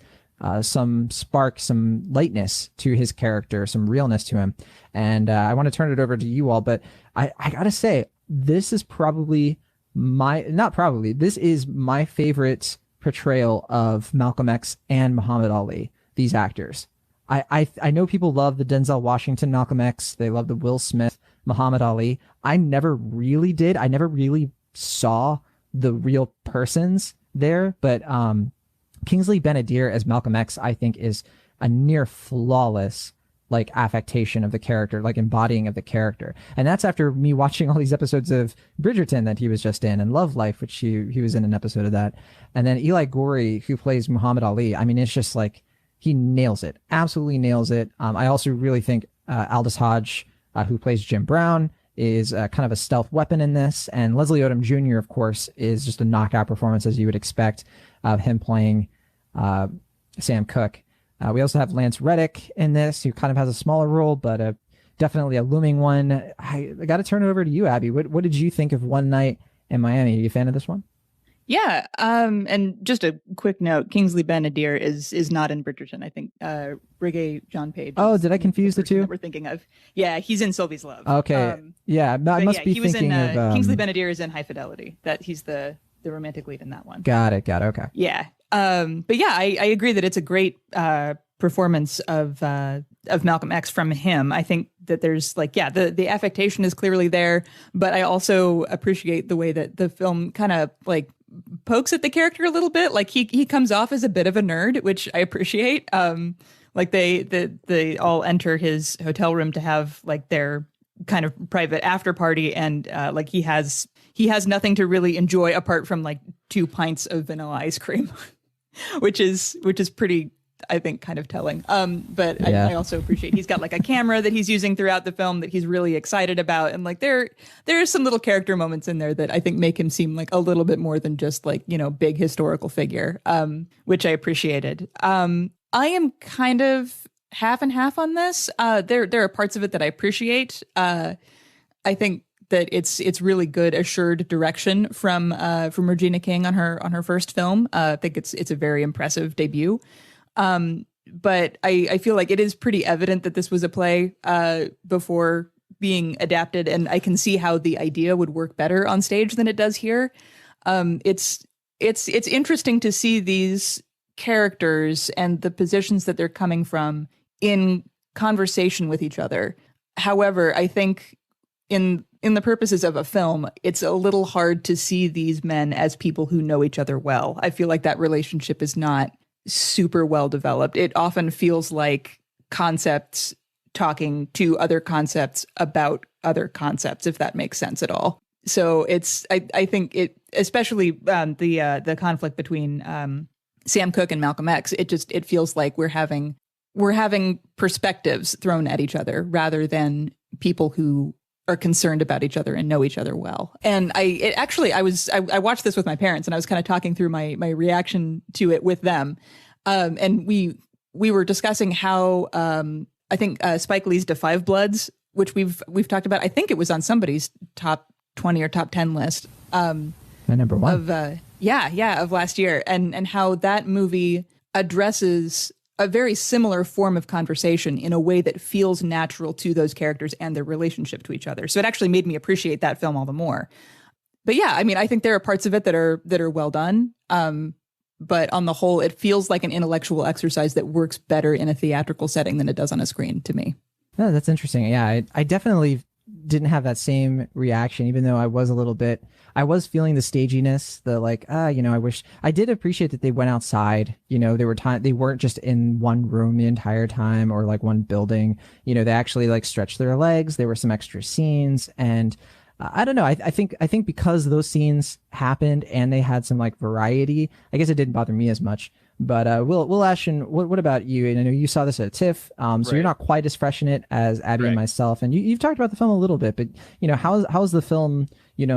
some spark, some lightness to his character, some realness to him. And I want to turn it over to you all, but I gotta say, this is probably this is my favorite portrayal of Malcolm X and Muhammad Ali, these actors. I know people love the Denzel Washington Malcolm X. They love the Will Smith Muhammad Ali. I never really did. I never really saw the real persons there, but Kingsley Ben-Adir as Malcolm X, I think, is a near flawless like affectation of the character, like embodying of the character. And that's after me watching all these episodes of Bridgerton that he was just in, and Love Life, which he was in an episode of that. And then Eli Gorey, who plays Muhammad Ali. I mean, it's just like, he nails it, absolutely nails it. I also really think Aldous Hodge, who plays Jim Brown, is kind of a stealth weapon in this. And Leslie Odom Jr., of course, is just a knockout performance, as you would expect of him playing Sam Cooke. We also have Lance Reddick in this, who kind of has a smaller role, but definitely a looming one. I got to turn it over to you, Abby. What did you think of One Night in Miami? Are you a fan of this one? Yeah. And just a quick note, Kingsley Ben-Adir is not in Bridgerton. I think Brigay John Page. Oh, did I confuse the two? That we're thinking of. Yeah, he's in Sylvie's Love. Okay. Yeah, I must be he was thinking of... Kingsley Ben-Adir is in High Fidelity. That he's the romantic lead in that one. Got it. Okay. Yeah. But yeah, I agree that it's a great performance of Malcolm X from him. I think that there's the affectation is clearly there, but I also appreciate the way that the film kind of pokes at the character a little bit. Like he comes off as a bit of a nerd, which I appreciate. They all enter his hotel room to have their kind of private after party, and he has nothing to really enjoy apart from 2 pints of vanilla ice cream, which is pretty, I think, kind of telling. But yeah. I also appreciate he's got a camera that he's using throughout the film that he's really excited about. And there are some little character moments in there that I think make him seem a little bit more than just big historical figure, which I appreciated. I am kind of half and half on this. There are parts of it that I appreciate. I think that it's really good, assured direction from Regina King on her first film. I think it's a very impressive debut. But I feel like it is pretty evident that this was a play before being adapted, and I can see how the idea would work better on stage than it does here. It's interesting to see these characters and the positions that they're coming from in conversation with each other. However, I think in the purposes of a film, it's a little hard to see these men as people who know each other well. I feel like that relationship is not super well developed. It often feels like concepts talking to other concepts about other concepts, if that makes sense at all. So I think it, especially the conflict between Sam Cooke and Malcolm X, it feels like we're having perspectives thrown at each other rather than people who are concerned about each other and know each other well. And I watched this with my parents, and I was kind of talking through my reaction to it with them. And we were discussing how I think Spike Lee's Da 5 Bloods, which we've talked about, I think it was on somebody's top 20 or top 10 list. My number one. Of last year, and how that movie addresses a very similar form of conversation in a way that feels natural to those characters and their relationship to each other. So it actually made me appreciate that film all the more. But yeah, I mean, I think there are parts of it that are well done. But on the whole, it feels like an intellectual exercise that works better in a theatrical setting than it does on a screen to me. No, that's interesting. Yeah, I definitely didn't have that same reaction, even though I was feeling the staginess, I did appreciate that they went outside. They weren't just in one room the entire time or one building. They actually stretched their legs. There were some extra scenes, and I don't know. I think because those scenes happened and they had some variety, I guess it didn't bother me as much. But Will Ashton, what about you? And I know you saw this at TIFF, so you're not quite as fresh in it as Abby and myself. And you've talked about the film a little bit, but how's the film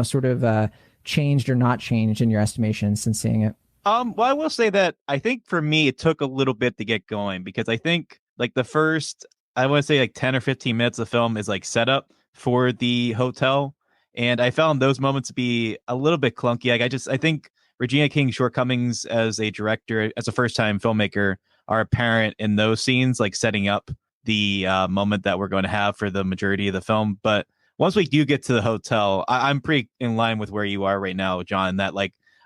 sort of changed or not changed in your estimation since seeing it? Well, I will say that I think for me it took a little bit to get going, because I think the first, I want to say 10 or 15 minutes of the film is setup for the hotel, and I found those moments to be a little bit clunky. I think Regina King's shortcomings as a director, as a first-time filmmaker, are apparent in those scenes, setting up the moment that we're going to have for the majority of the film. But once we do get to the hotel, I'm pretty in line with where you are right now, John, that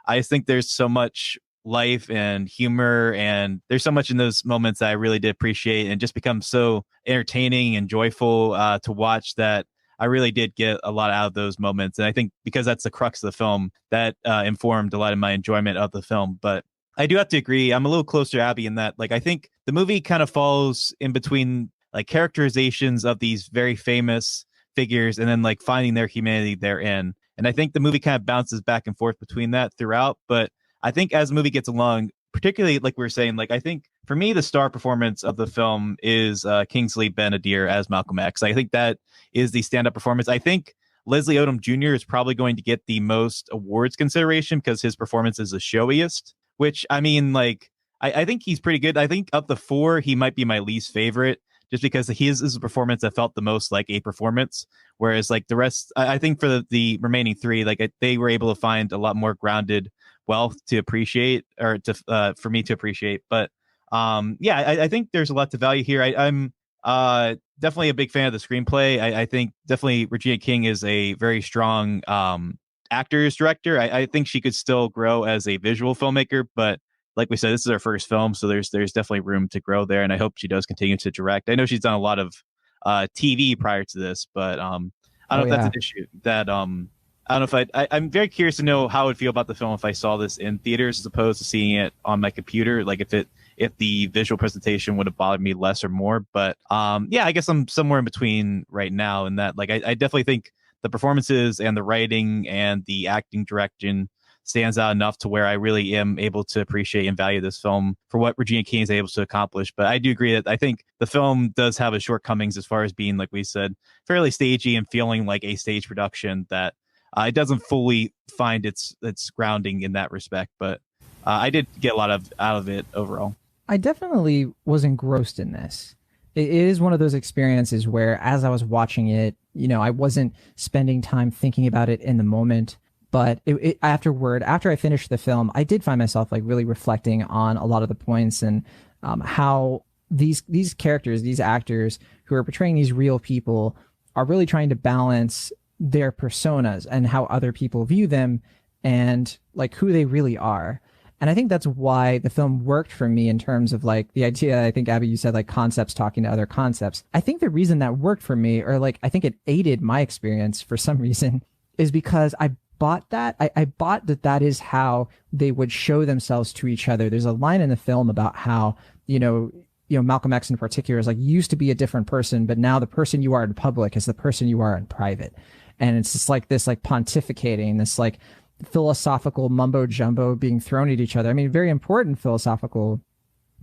I just think there's so much life and humor, and there's so much in those moments that I really did appreciate, and just become so entertaining and joyful to watch, that I really did get a lot out of those moments. And I think because that's the crux of the film, that informed a lot of my enjoyment of the film. But I do have to agree, I'm a little closer to Abby in that, I think the movie kind of falls in between characterizations of these very famous figures and then finding their humanity therein. And I think the movie kind of bounces back and forth between that throughout. But I think as the movie gets along, particularly we were saying, I think for me, the star performance of the film is Kingsley Ben-Adir as Malcolm X. I think that is the stand-up performance. I think Leslie Odom Jr. is probably going to get the most awards consideration because his performance is the showiest, which I mean, like, I think he's pretty good. I think of the four, he might be my least favorite just because his is a performance that felt the most like a performance. Whereas like the rest, I think for the remaining three, like they were able to find a lot more grounded wealth to appreciate or to for me to appreciate. But yeah, I think there's a lot to value here. I'm definitely a big fan of the screenplay. I think definitely Regina King is a very strong actors director. I think she could still grow as a visual filmmaker, but like we said, this is her first film, so there's definitely room to grow there, and I hope she does continue to direct. I know she's done a lot of TV prior to this, but I don't know if that's an issue. That I don't know if I'm very curious to know how I would feel about the film if I saw this in theaters as opposed to seeing it on my computer. Like if the visual presentation would have bothered me less or more. But yeah, I guess I'm somewhere in between right now in that. Like I definitely think the performances and the writing and the acting direction stands out enough to where I really am able to appreciate and value this film for what Regina King is able to accomplish. But I do agree that I think the film does have its shortcomings as far as being, like we said, fairly stagey and feeling like a stage production that it doesn't fully find its grounding in that respect. But I did get a lot out of it overall. I definitely was engrossed in this. It is one of those experiences where as I was watching it, I wasn't spending time thinking about it in the moment. But after I finished the film, I did find myself like really reflecting on a lot of the points and how these characters, these actors who are portraying these real people are really trying to balance their personas and how other people view them and like who they really are. And I think that's why the film worked for me in terms of like the idea. I think, Abby, you said like concepts talking to other concepts. I think the reason that worked for me, or like I think it aided my experience for some reason, is because I bought that. I bought that is how they would show themselves to each other. There's a line in the film about how, Malcolm X in particular is like used to be a different person, but now the person you are in public is the person you are in private. And it's just like this like pontificating, this like philosophical mumbo jumbo being thrown at each other. I mean, very important philosophical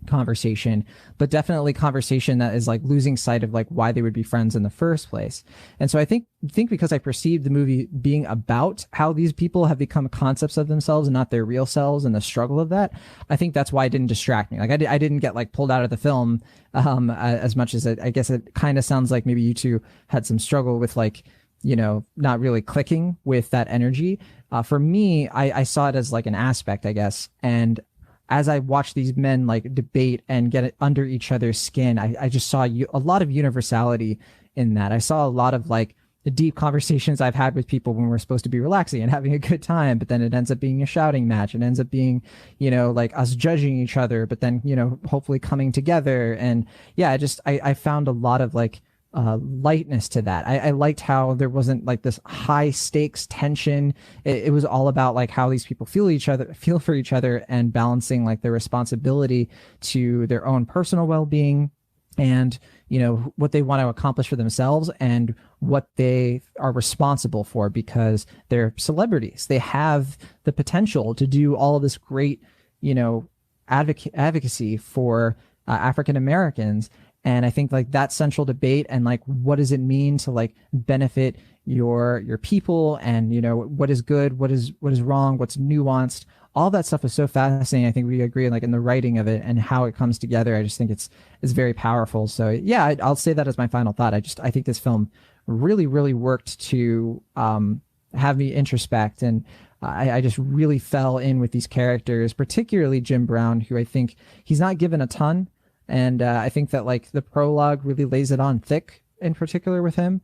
conversation, but definitely conversation that is like losing sight of like why they would be friends in the first place. And so I think because I perceived the movie being about how these people have become concepts of themselves and not their real selves and the struggle of that, I think that's why it didn't distract me. Like I didn't get like pulled out of the film as much as I guess it kind of sounds like maybe you two had some struggle with like, not really clicking with that energy. For me, I saw it as like an aspect, I guess. And as I watched these men like debate and get it under each other's skin, I just saw a lot of universality in that. I saw a lot of like the deep conversations I've had with people when we're supposed to be relaxing and having a good time, but then it ends up being a shouting match. It ends up being, like us judging each other, but then, hopefully coming together. And yeah, I found a lot of like lightness to that. I liked how there wasn't like this high stakes tension. It was all about like how these people feel for each other and balancing like their responsibility to their own personal well-being and what they want to accomplish for themselves and what they are responsible for because they're celebrities. They have the potential to do all of this great advocacy for African Americans. And I think like that central debate and like what does it mean to like benefit your people and what is good, what is wrong, what's nuanced, all that stuff is so fascinating. I think we agree like in the writing of it and how it comes together. I just think it's very powerful. So yeah, I'll say that as my final thought. I think this film really, really worked to have me introspect, and I just really fell in with these characters, particularly Jim Brown, who I think he's not given a ton. And I think that like the prologue really lays it on thick in particular with him,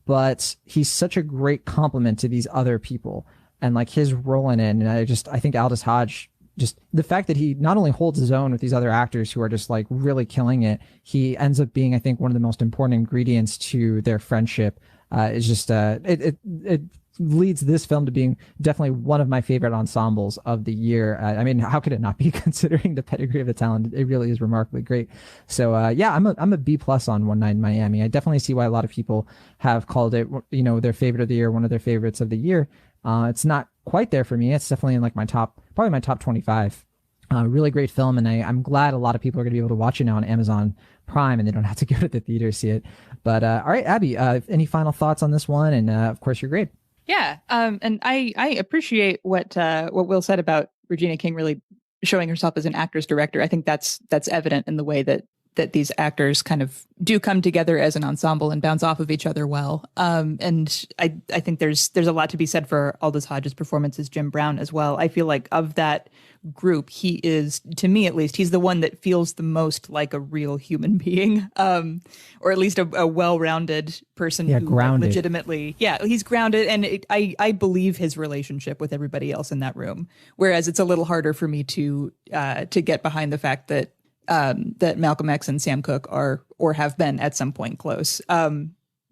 but he's such a great complement to these other people and like his role in it. And I think Aldous Hodge, just the fact that he not only holds his own with these other actors who are just like really killing it, he ends up being, I think, one of the most important ingredients to their friendship. Is just it leads this film to being definitely one of my favorite ensembles of the year. I mean, how could it not be considering the pedigree of the talent? It really is remarkably great. So yeah, I'm a B+ on One Night in Miami. I definitely see why a lot of people have called it, their favorite of the year, one of their favorites of the year. It's not quite there for me. It's definitely in like probably my top 25 Really great film, and I'm glad a lot of people are going to be able to watch it now on Amazon Prime, and they don't have to go to the theater to see it. But all right, Abby, any final thoughts on this one? And of course, your grade. Yeah, and I appreciate what Will said about Regina King really showing herself as an actress director. I think that's evident in the way that these actors kind of do come together as an ensemble and bounce off of each other well. And I think there's a lot to be said for Aldous Hodge's performance as Jim Brown as well. I feel like of that group, he is, to me at least, he's the one that feels the most like a real human being, or at least a well-rounded person who grounded. Legitimately, he's grounded, and I believe his relationship with everybody else in that room. Whereas it's a little harder for me to get behind the fact that Malcolm X and Sam Cooke are or have been at some point close.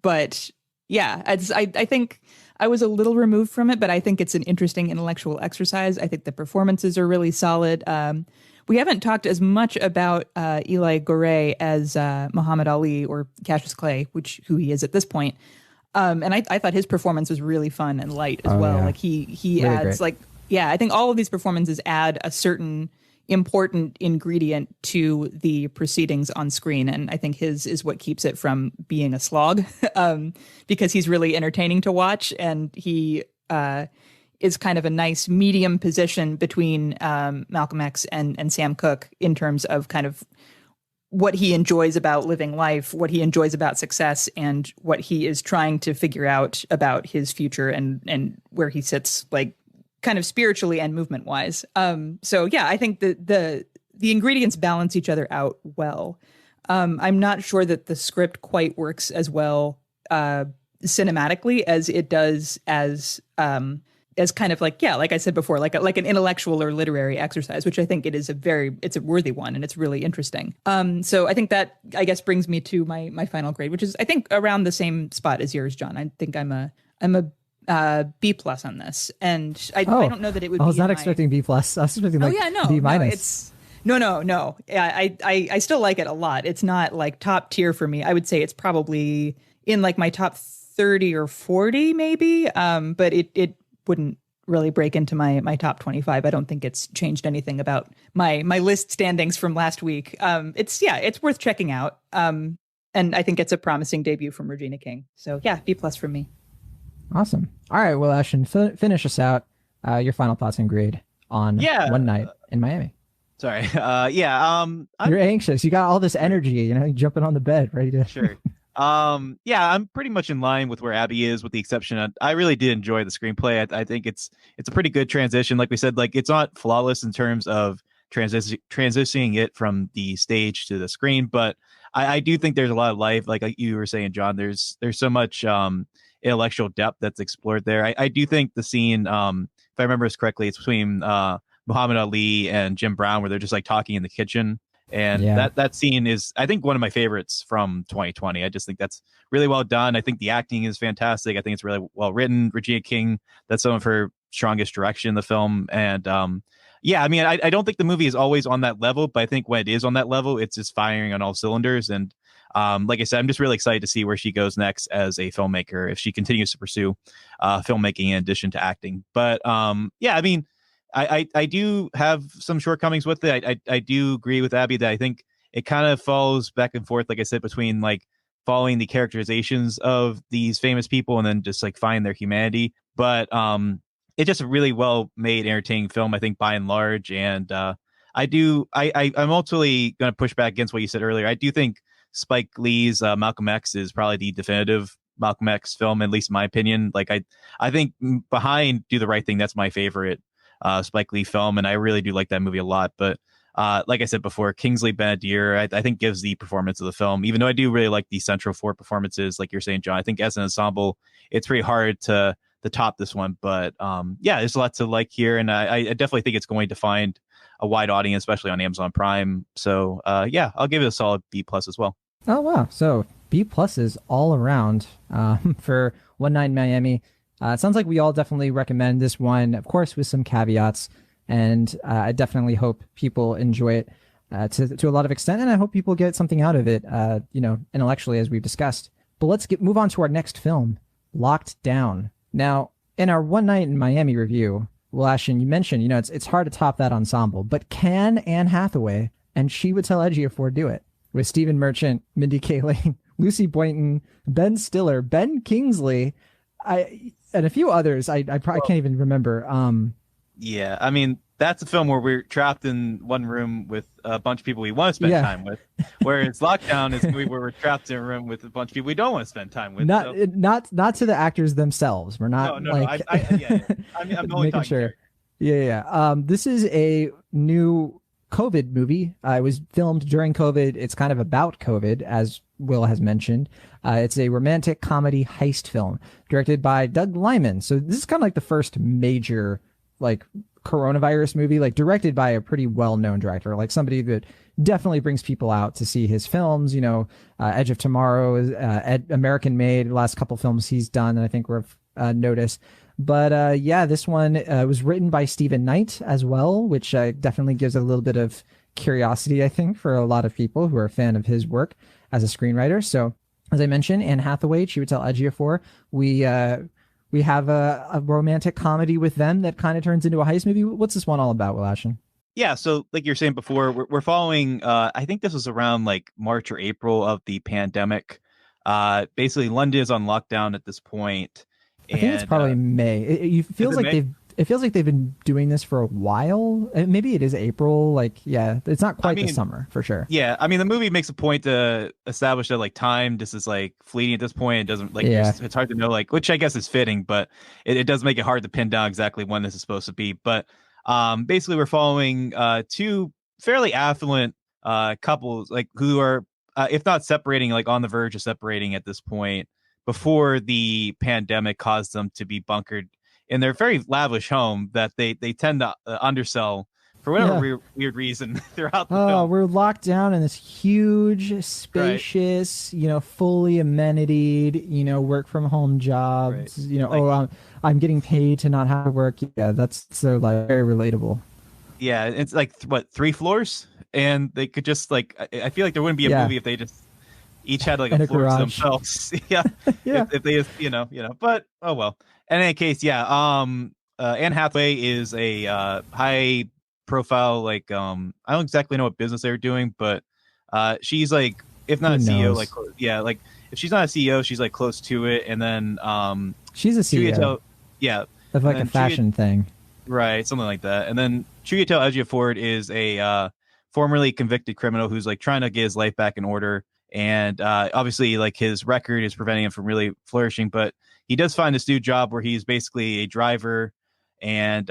But yeah, I think I was a little removed from it, but I think it's an interesting intellectual exercise. I think the performances are really solid. We haven't talked as much about Eli Goree as Muhammad Ali or Cassius Clay, who he is at this point. And I thought his performance was really fun and light as well. Yeah. Like he really adds great. I think all of these performances add a certain important ingredient to the proceedings on screen, and I think his is what keeps it from being a slog, because he's really entertaining to watch, and he is kind of a nice medium position between Malcolm X and Sam Cooke in terms of kind of what he enjoys about living life, what he enjoys about success, and what he is trying to figure out about his future and where he sits, like, kind of spiritually and movement wise. So yeah, I think the ingredients balance each other out well. I'm not sure that the script quite works as well cinematically as it does as kind of like I said before, like an intellectual or literary exercise, which I think it's a worthy one, and it's really interesting. So I think that, I guess, brings me to my final grade, which is, I think, around the same spot as yours, John. I think I'm a B+ on this, and I don't know that it would. I was not expecting B+. I was expecting B-. No, it's no. I still like it a lot. It's not like top tier for me. I would say it's probably in like my top 30 or 40 maybe. But it wouldn't really break into my top 25. I don't think it's changed anything about my list standings from last week. It's worth checking out. And I think it's a promising debut from Regina King. So yeah, B+ from me. Awesome. All right, well, Ashton, finish us out. Your final thoughts and grade on One Night in Miami. Sorry. You're anxious. You got all this energy, you're jumping on the bed, ready to. Sure. I'm pretty much in line with where Abby is, with the exception of, I really did enjoy the screenplay. I think it's a pretty good transition. Like we said, like, it's not flawless in terms of transitioning it from the stage to the screen, but I do think there's a lot of life. Like you were saying, John, there's so much intellectual depth that's explored there. I do think the scene, if I remember this correctly, it's between Muhammad Ali and Jim Brown, where they're just like talking in the kitchen. And that scene is, I think, one of my favorites from 2020. I just think that's really well done. I think the acting is fantastic. I think it's really well written. Regina King, that's some of her strongest direction in the film. And I don't think the movie is always on that level, but I think when it is on that level, it's just firing on all cylinders. And like I said, I'm just really excited to see where she goes next as a filmmaker, if she continues to pursue filmmaking in addition to acting. But I do have some shortcomings with it. I do agree with Abby that I think it kind of falls back and forth, like I said, between like following the characterizations of these famous people and then just like find their humanity. But it's just a really well made, entertaining film, I think, by and large. And I'm ultimately going to push back against what you said earlier. I do think Spike Lee's Malcolm X is probably the definitive Malcolm X film, at least in my opinion. Like I think behind Do the Right Thing, that's my favorite Spike Lee film, and I really do like that movie a lot. But like I said before, Kingsley Ben-Adir, I think, gives the performance of the film, even though I do really like the central four performances, like you're saying, John. I think as an ensemble, it's pretty hard to top this one. But there's a lot to like here, and I definitely think it's going to find a wide audience, especially on Amazon Prime. So I'll give it a solid B+ as well. Oh wow, so B+ is all around for One Night in Miami. It sounds like we all definitely recommend this one, of course, with some caveats. And I definitely hope people enjoy it to a lot of extent. And I hope people get something out of it, intellectually, as we've discussed. But let's move on to our next film, Locked Down. Now, in our One Night in Miami review, Well, Ashton, you mentioned, it's hard to top that ensemble, but can Anne Hathaway and Chiwetel Ejiofor do it? With Stephen Merchant, Mindy Kaling, Lucy Boynton, Ben Stiller, Ben Kingsley, and a few others I probably can't even remember. Yeah, I mean, that's a film where we're trapped in one room with a bunch of people we want to spend time with. Whereas Lockdown is a movie where we're trapped in a room with a bunch of people we don't want to spend time with. Not to the actors themselves. We're not like I'm only making sure. Yeah. This is a new COVID movie. It was filmed during COVID. It's kind of about COVID, as Will has mentioned. It's a romantic comedy heist film directed by Doug Liman. So this is kind of like the first major like coronavirus movie, like directed by a pretty well-known director, like somebody that definitely brings people out to see his films. Edge of Tomorrow, American Made, the last couple films he's done, and I think we've noticed. But this one was written by Stephen Knight as well, which definitely gives a little bit of curiosity, I think, for a lot of people who are a fan of his work as a screenwriter. So, as I mentioned, Anne Hathaway, Chiwetel Ejiofor, we have a romantic comedy with them that kind of turns into a heist movie. What's this one all about, Will Ashton? Yeah, so like you're saying before, we're following, I think this was around like March or April of the pandemic. Basically, London is on lockdown at this point. I think it's probably May. It feels like they've been doing this for a while. Maybe it is April. It's not quite the summer for sure. Yeah, I mean, the movie makes a point to establish that like time just is like fleeting at this point. It doesn't it's hard to know, like, which I guess is fitting, but it does make it hard to pin down exactly when this is supposed to be. But basically, we're following two fairly affluent couples, like who are, if not separating, like on the verge of separating at this point, before the pandemic caused them to be bunkered in their very lavish home that they tend to undersell for whatever weird reason throughout the film. We're locked down in this huge, spacious, fully amenitied, work from home jobs. Right. I'm getting paid to not have to work. Yeah, that's so like very relatable. Yeah, it's like 3 floors, and they could just like, I feel like there wouldn't be a movie if they just each had like a floor to themselves. If they just, but oh well. In any case, Anne Hathaway is a high profile, like I don't exactly know what business they're doing, but she's like, if not a CEO, like if she's not a CEO, she's like close to it. And then she's a CEO. Of like a fashion thing. Right, something like that. And then Chiwetel Ejiofor is a formerly convicted criminal who's like trying to get his life back in order. And obviously, like his record is preventing him from really flourishing, but he does find this new job where he's basically a driver, and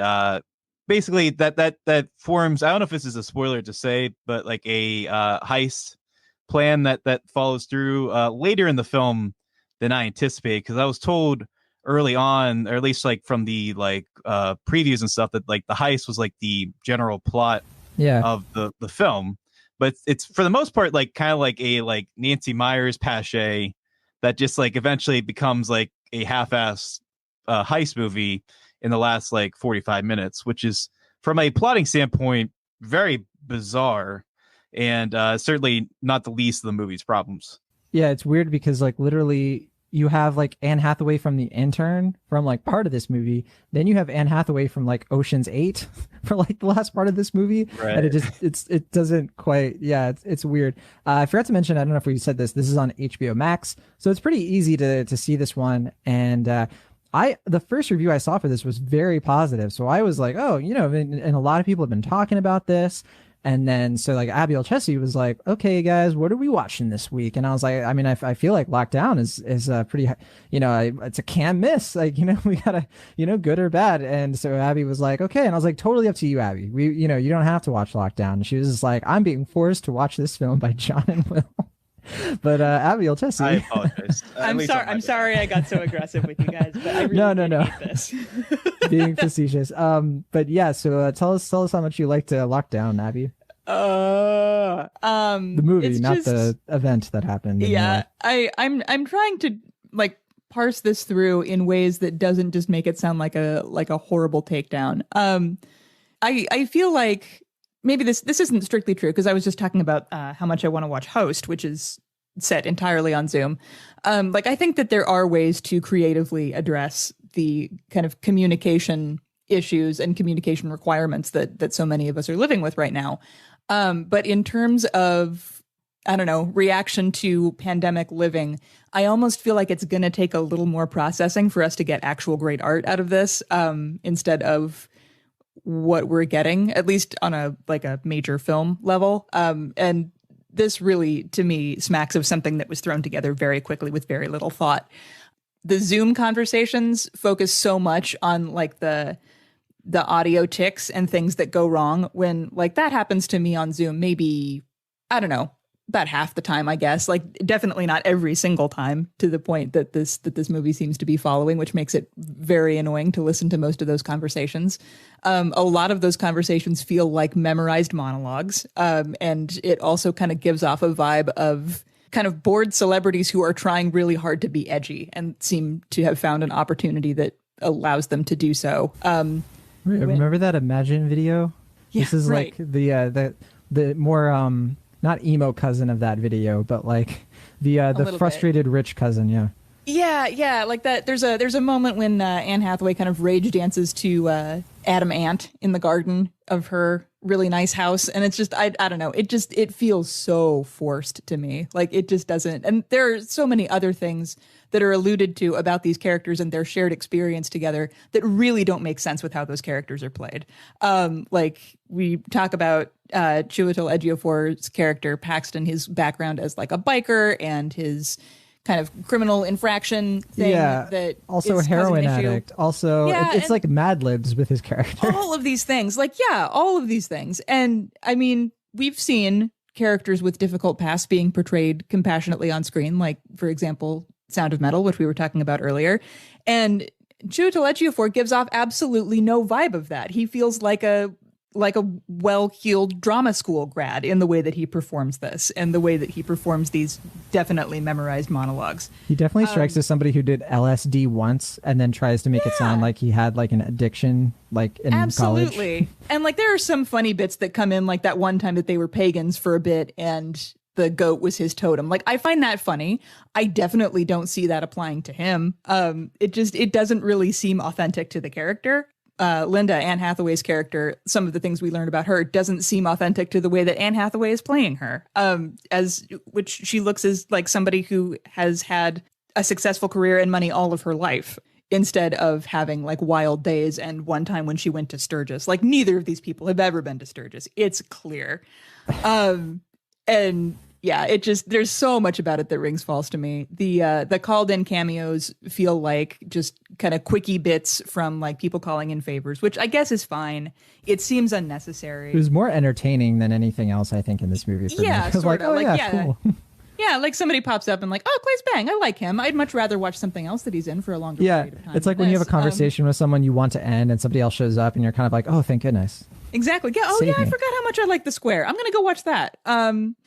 basically that forms, I don't know if this is a spoiler to say, but like a heist plan that follows through later in the film than I anticipated, because I was told early on, or at least like from the like previews and stuff, that like the heist was like the general plot of the film. But it's for the most part like kind of like a like Nancy Meyers pache that just like eventually becomes like a half-assed heist movie in the last like 45 minutes, which is from a plotting standpoint very bizarre, and certainly not the least of the movie's problems. Yeah, it's weird because like literally you have like Anne Hathaway from The Intern from like part of this movie, then you have Anne Hathaway from like Ocean's 8 for like the last part of this movie, and it doesn't quite, it's weird. I forgot to mention, I don't know if we said this is on HBO Max, so it's pretty easy to see this one. And the first review I saw for this was very positive, so I was like, and a lot of people have been talking about this. And then, so like Abiel Chessie was like, okay, guys, what are we watching this week? And I was like, I mean, I feel like Lockdown is pretty, it's a can't miss. Like, we gotta, good or bad. And so Abby was like, okay. And I was like, totally up to you, Abby. You don't have to watch Lockdown. And she was just like, I'm being forced to watch this film by John and Will. But Abiel Chessie. I apologize. I'm sorry I got so aggressive with you guys, but I really no. hate this. Being facetious. But yeah, so tell us how much you liked Lockdown, Abby. The movie, not the event that happened. Yeah, I'm trying to like parse this through in ways that doesn't just make it sound like a horrible takedown. I feel like maybe this isn't strictly true, because I was just talking about how much I want to watch Host, which is set entirely on Zoom. I think that there are ways to creatively address the kind of communication issues and communication requirements that so many of us are living with right now. But in terms of, I don't know, reaction to pandemic living, I almost feel like it's going to take a little more processing for us to get actual great art out of this, instead of what we're getting, at least on a major film level. And this really, to me, smacks of something that was thrown together very quickly with very little thought. The Zoom conversations focus so much on like the audio ticks and things that go wrong when like that happens to me on Zoom, maybe, I don't know, about half the time, I guess. Like definitely not every single time, to the point that this movie seems to be following, which makes it very annoying to listen to most of those conversations. A lot of those conversations feel like memorized monologues. And it also kind of gives off a vibe of kind of bored celebrities who are trying really hard to be edgy and seem to have found an opportunity that allows them to do so. Remember that Imagine video? Yeah, this is right. like the more not emo cousin of that video, but like the frustrated rich cousin. Yeah, like that. There's a moment when Anne Hathaway kind of rage dances to Adam Ant in the garden of her really nice house, and it's just I don't know. It feels so forced to me. Like it just doesn't. And there are so many other things that are alluded to about these characters and their shared experience together that really don't make sense with how those characters are played. Like we talk about Chiwetel Ejiofor's character Paxton, his background as like a biker and his kind of criminal infraction thing. That also is a heroin causing an issue. addict. Also, it's like Mad Libs with his character. All of these things, all of these things. And I mean, we've seen characters with difficult pasts being portrayed compassionately on screen, like, for example, Sound of Metal, which we were talking about earlier. And Chiwetel Ejiofor gives off absolutely no vibe of that. He feels like a well-heeled drama school grad in the way that he performs this and the way that he performs these definitely memorized monologues. He definitely strikes as somebody who did LSD once and then tries to make it sound like he had like an addiction, like in college. Absolutely. And like there are some funny bits that come in, like that one time that they were pagans for a bit and the goat was his totem. Like I find that funny. I definitely don't see that applying to him. It doesn't really seem authentic to the character. Linda, Anne Hathaway's character, some of the things we learned about her doesn't seem authentic to the way that Anne Hathaway is playing her. Which she looks as like somebody who has had a successful career and money all of her life, instead of having like wild days and one time when she went to Sturgis. Like neither of these people have ever been to Sturgis. It's clear. And yeah, there's so much about it that rings false to me. The called in cameos feel like just kind of quickie bits from like people calling in favors, which I guess is fine. It seems unnecessary. It was more entertaining than anything else, I think, in this movie. For me. Yeah, sort like, of. oh, like, yeah, cool. Yeah, like somebody pops up and like, oh, Claes Bang, I like him. I'd much rather watch something else that he's in for a longer period of time. It's like when you have a conversation with someone you want to end and somebody else shows up and you're kind of like, oh, thank goodness. Exactly. Yeah. Oh, Save yeah, I me. forgot how much I like The Square. I'm going to go watch that.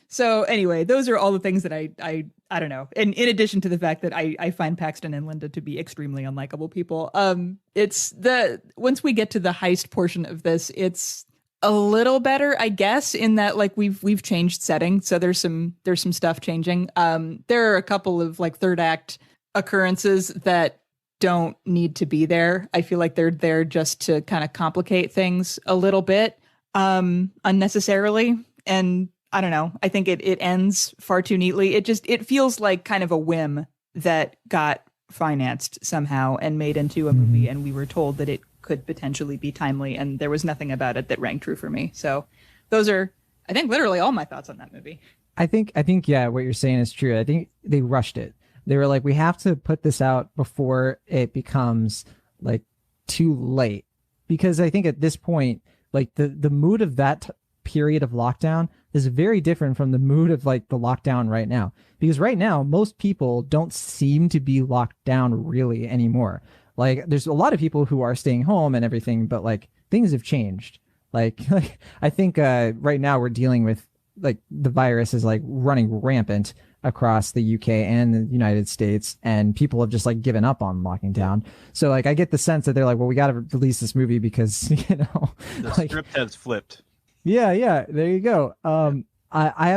So anyway, those are all the things that I don't know. And in addition to the fact that I find Paxton and Linda to be extremely unlikable people, once we get to the heist portion of this, it's a little better, I guess, in that like we've changed setting. So there's some stuff changing. There are a couple of like third act occurrences that don't need to be there. I feel like they're there just to kind of complicate things a little bit unnecessarily. And I don't know. I think it ends far too neatly. It feels like kind of a whim that got financed somehow and made into a movie, and we were told that it could potentially be timely, and there was nothing about it that rang true for me. So those are, I think, literally all my thoughts on that movie. I think yeah, what you're saying is true. I think they rushed it. They were like, we have to put this out before it becomes like too late, because I think at this point, like the mood of that period of lockdown is very different from the mood of like the lockdown right now, because right now most people don't seem to be locked down really anymore. Like there's a lot of people who are staying home and everything, but like things have changed. Like I think right now we're dealing with like the virus is like running rampant across the UK and the United States, and people have just like given up on locking down. So like I get the sense that they're like, well, we got to release this movie because the like, script has flipped. Yeah, there you go. I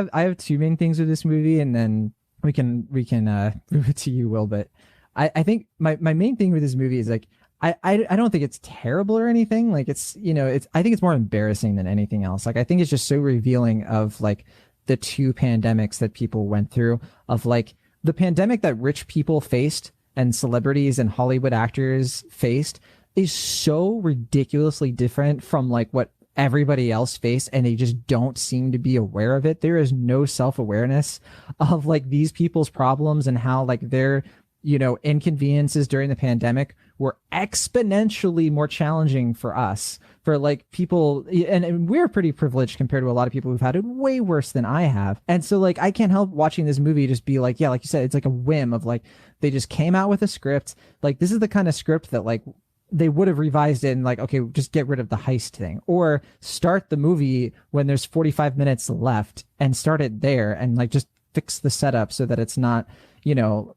have two main things with this movie, and then we can move it to you, Will. But I think my main thing with this movie is like I don't think it's terrible or anything. Like it's, it's, I think it's more embarrassing than anything else. Like I think it's just so revealing of like the two pandemics that people went through, of like the pandemic that rich people faced and celebrities and Hollywood actors faced is so ridiculously different from like what everybody else faced, and they just don't seem to be aware of it. There is no self-awareness of like these people's problems and how like their, inconveniences during the pandemic were exponentially more challenging for us, for like people, and we're pretty privileged compared to a lot of people who've had it way worse than I have. And so like I can't help watching this movie just be like, yeah, like you said, it's like a whim of like they just came out with a script. Like this is the kind of script that like they would have revised it and like, okay, just get rid of the heist thing, or start the movie when there's 45 minutes left and start it there and like just fix the setup so that it's not,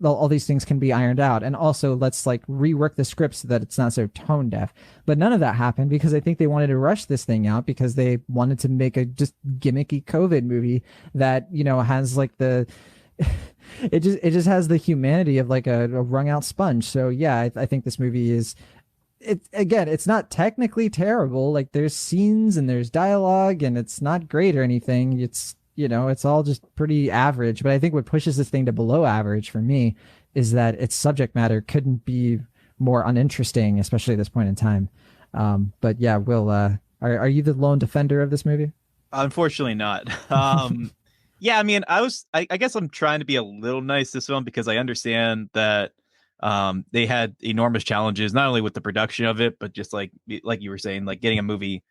all these things can be ironed out. And also let's like rework the script so that it's not so tone deaf. But none of that happened because I think they wanted to rush this thing out because they wanted to make a just gimmicky COVID movie that, has like the, it just has the humanity of like a wrung out sponge. So yeah, I think this movie is, it's not technically terrible. Like there's scenes and there's dialogue and it's not great or anything. It's, it's all just pretty average. But I think what pushes this thing to below average for me is that its subject matter couldn't be more uninteresting, especially at this point in time. But yeah, Will, are you the lone defender of this movie? Unfortunately not. Yeah, I mean, I guess I'm trying to be a little nice this film because I understand that they had enormous challenges, not only with the production of it, but just like you were saying, like getting a movie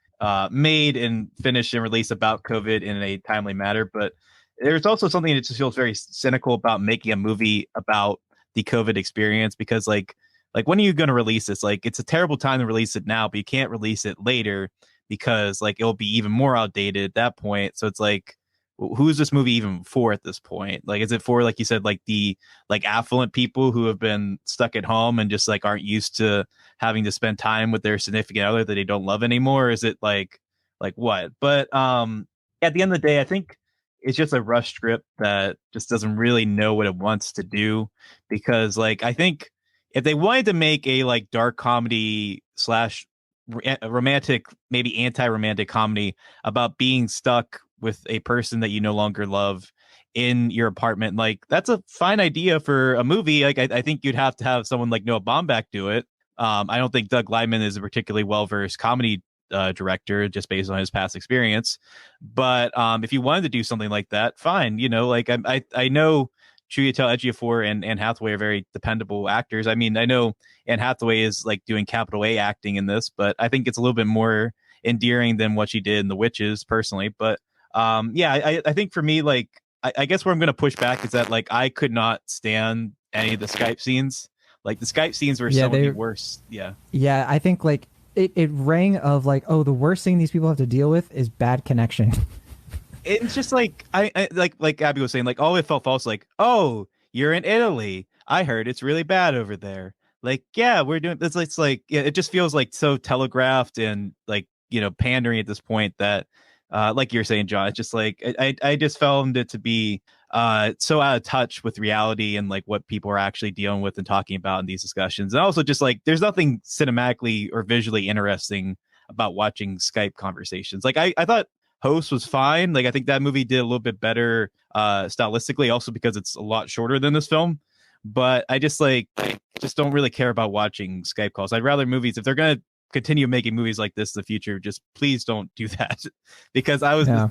made and finished and released about COVID in a timely manner. But there's also something that just feels very cynical about making a movie about the COVID experience, because like when are you going to release this? Like it's a terrible time to release it now, but you can't release it later because like it'll be even more outdated at that point. So it's like, who's this movie even for at this point? Like, is it for, like you said, like the like affluent people who have been stuck at home and just like aren't used to having to spend time with their significant other that they don't love anymore? Or is it like what? But at the end of the day, I think it's just a rush script that just doesn't really know what it wants to do, because like I think if they wanted to make a like dark comedy slash romantic, maybe anti-romantic comedy about being stuck with a person that you no longer love in your apartment, like that's a fine idea for a movie. Like I think you'd have to have someone like Noah Baumbach do it. I don't think Doug Liman is a particularly well-versed comedy director just based on his past experience. But if you wanted to do something like that, fine. Like I know Chiwetel Ejiofor and Anne Hathaway are very dependable actors. I mean, I know Anne Hathaway is like doing capital A acting in this, but I think it's a little bit more endearing than what she did in The Witches personally. But yeah, I think for me, like, I guess where I'm going to push back is that, like, I could not stand any of the Skype scenes. Like, the Skype scenes were some of the worst. Yeah. Yeah, I think, like, it rang of, like, oh, the worst thing these people have to deal with is bad connection. It's just, like, I like Abby was saying, like, oh, it felt false. Like, oh, you're in Italy. I heard it's really bad over there. Like, yeah, we're doing this. It's like, yeah, it just feels, like, so telegraphed and, like, pandering at this point that, like you're saying, John, it's just like I just found it to be so out of touch with reality and like what people are actually dealing with and talking about in these discussions. And also just like there's nothing cinematically or visually interesting about watching Skype conversations. Like I thought Host was fine. Like I think that movie did a little bit better stylistically, also because it's a lot shorter than this film. But I just don't really care about watching Skype calls. I'd rather movies, if they're gonna continue making movies like this in the future, just please don't do that. Because I was I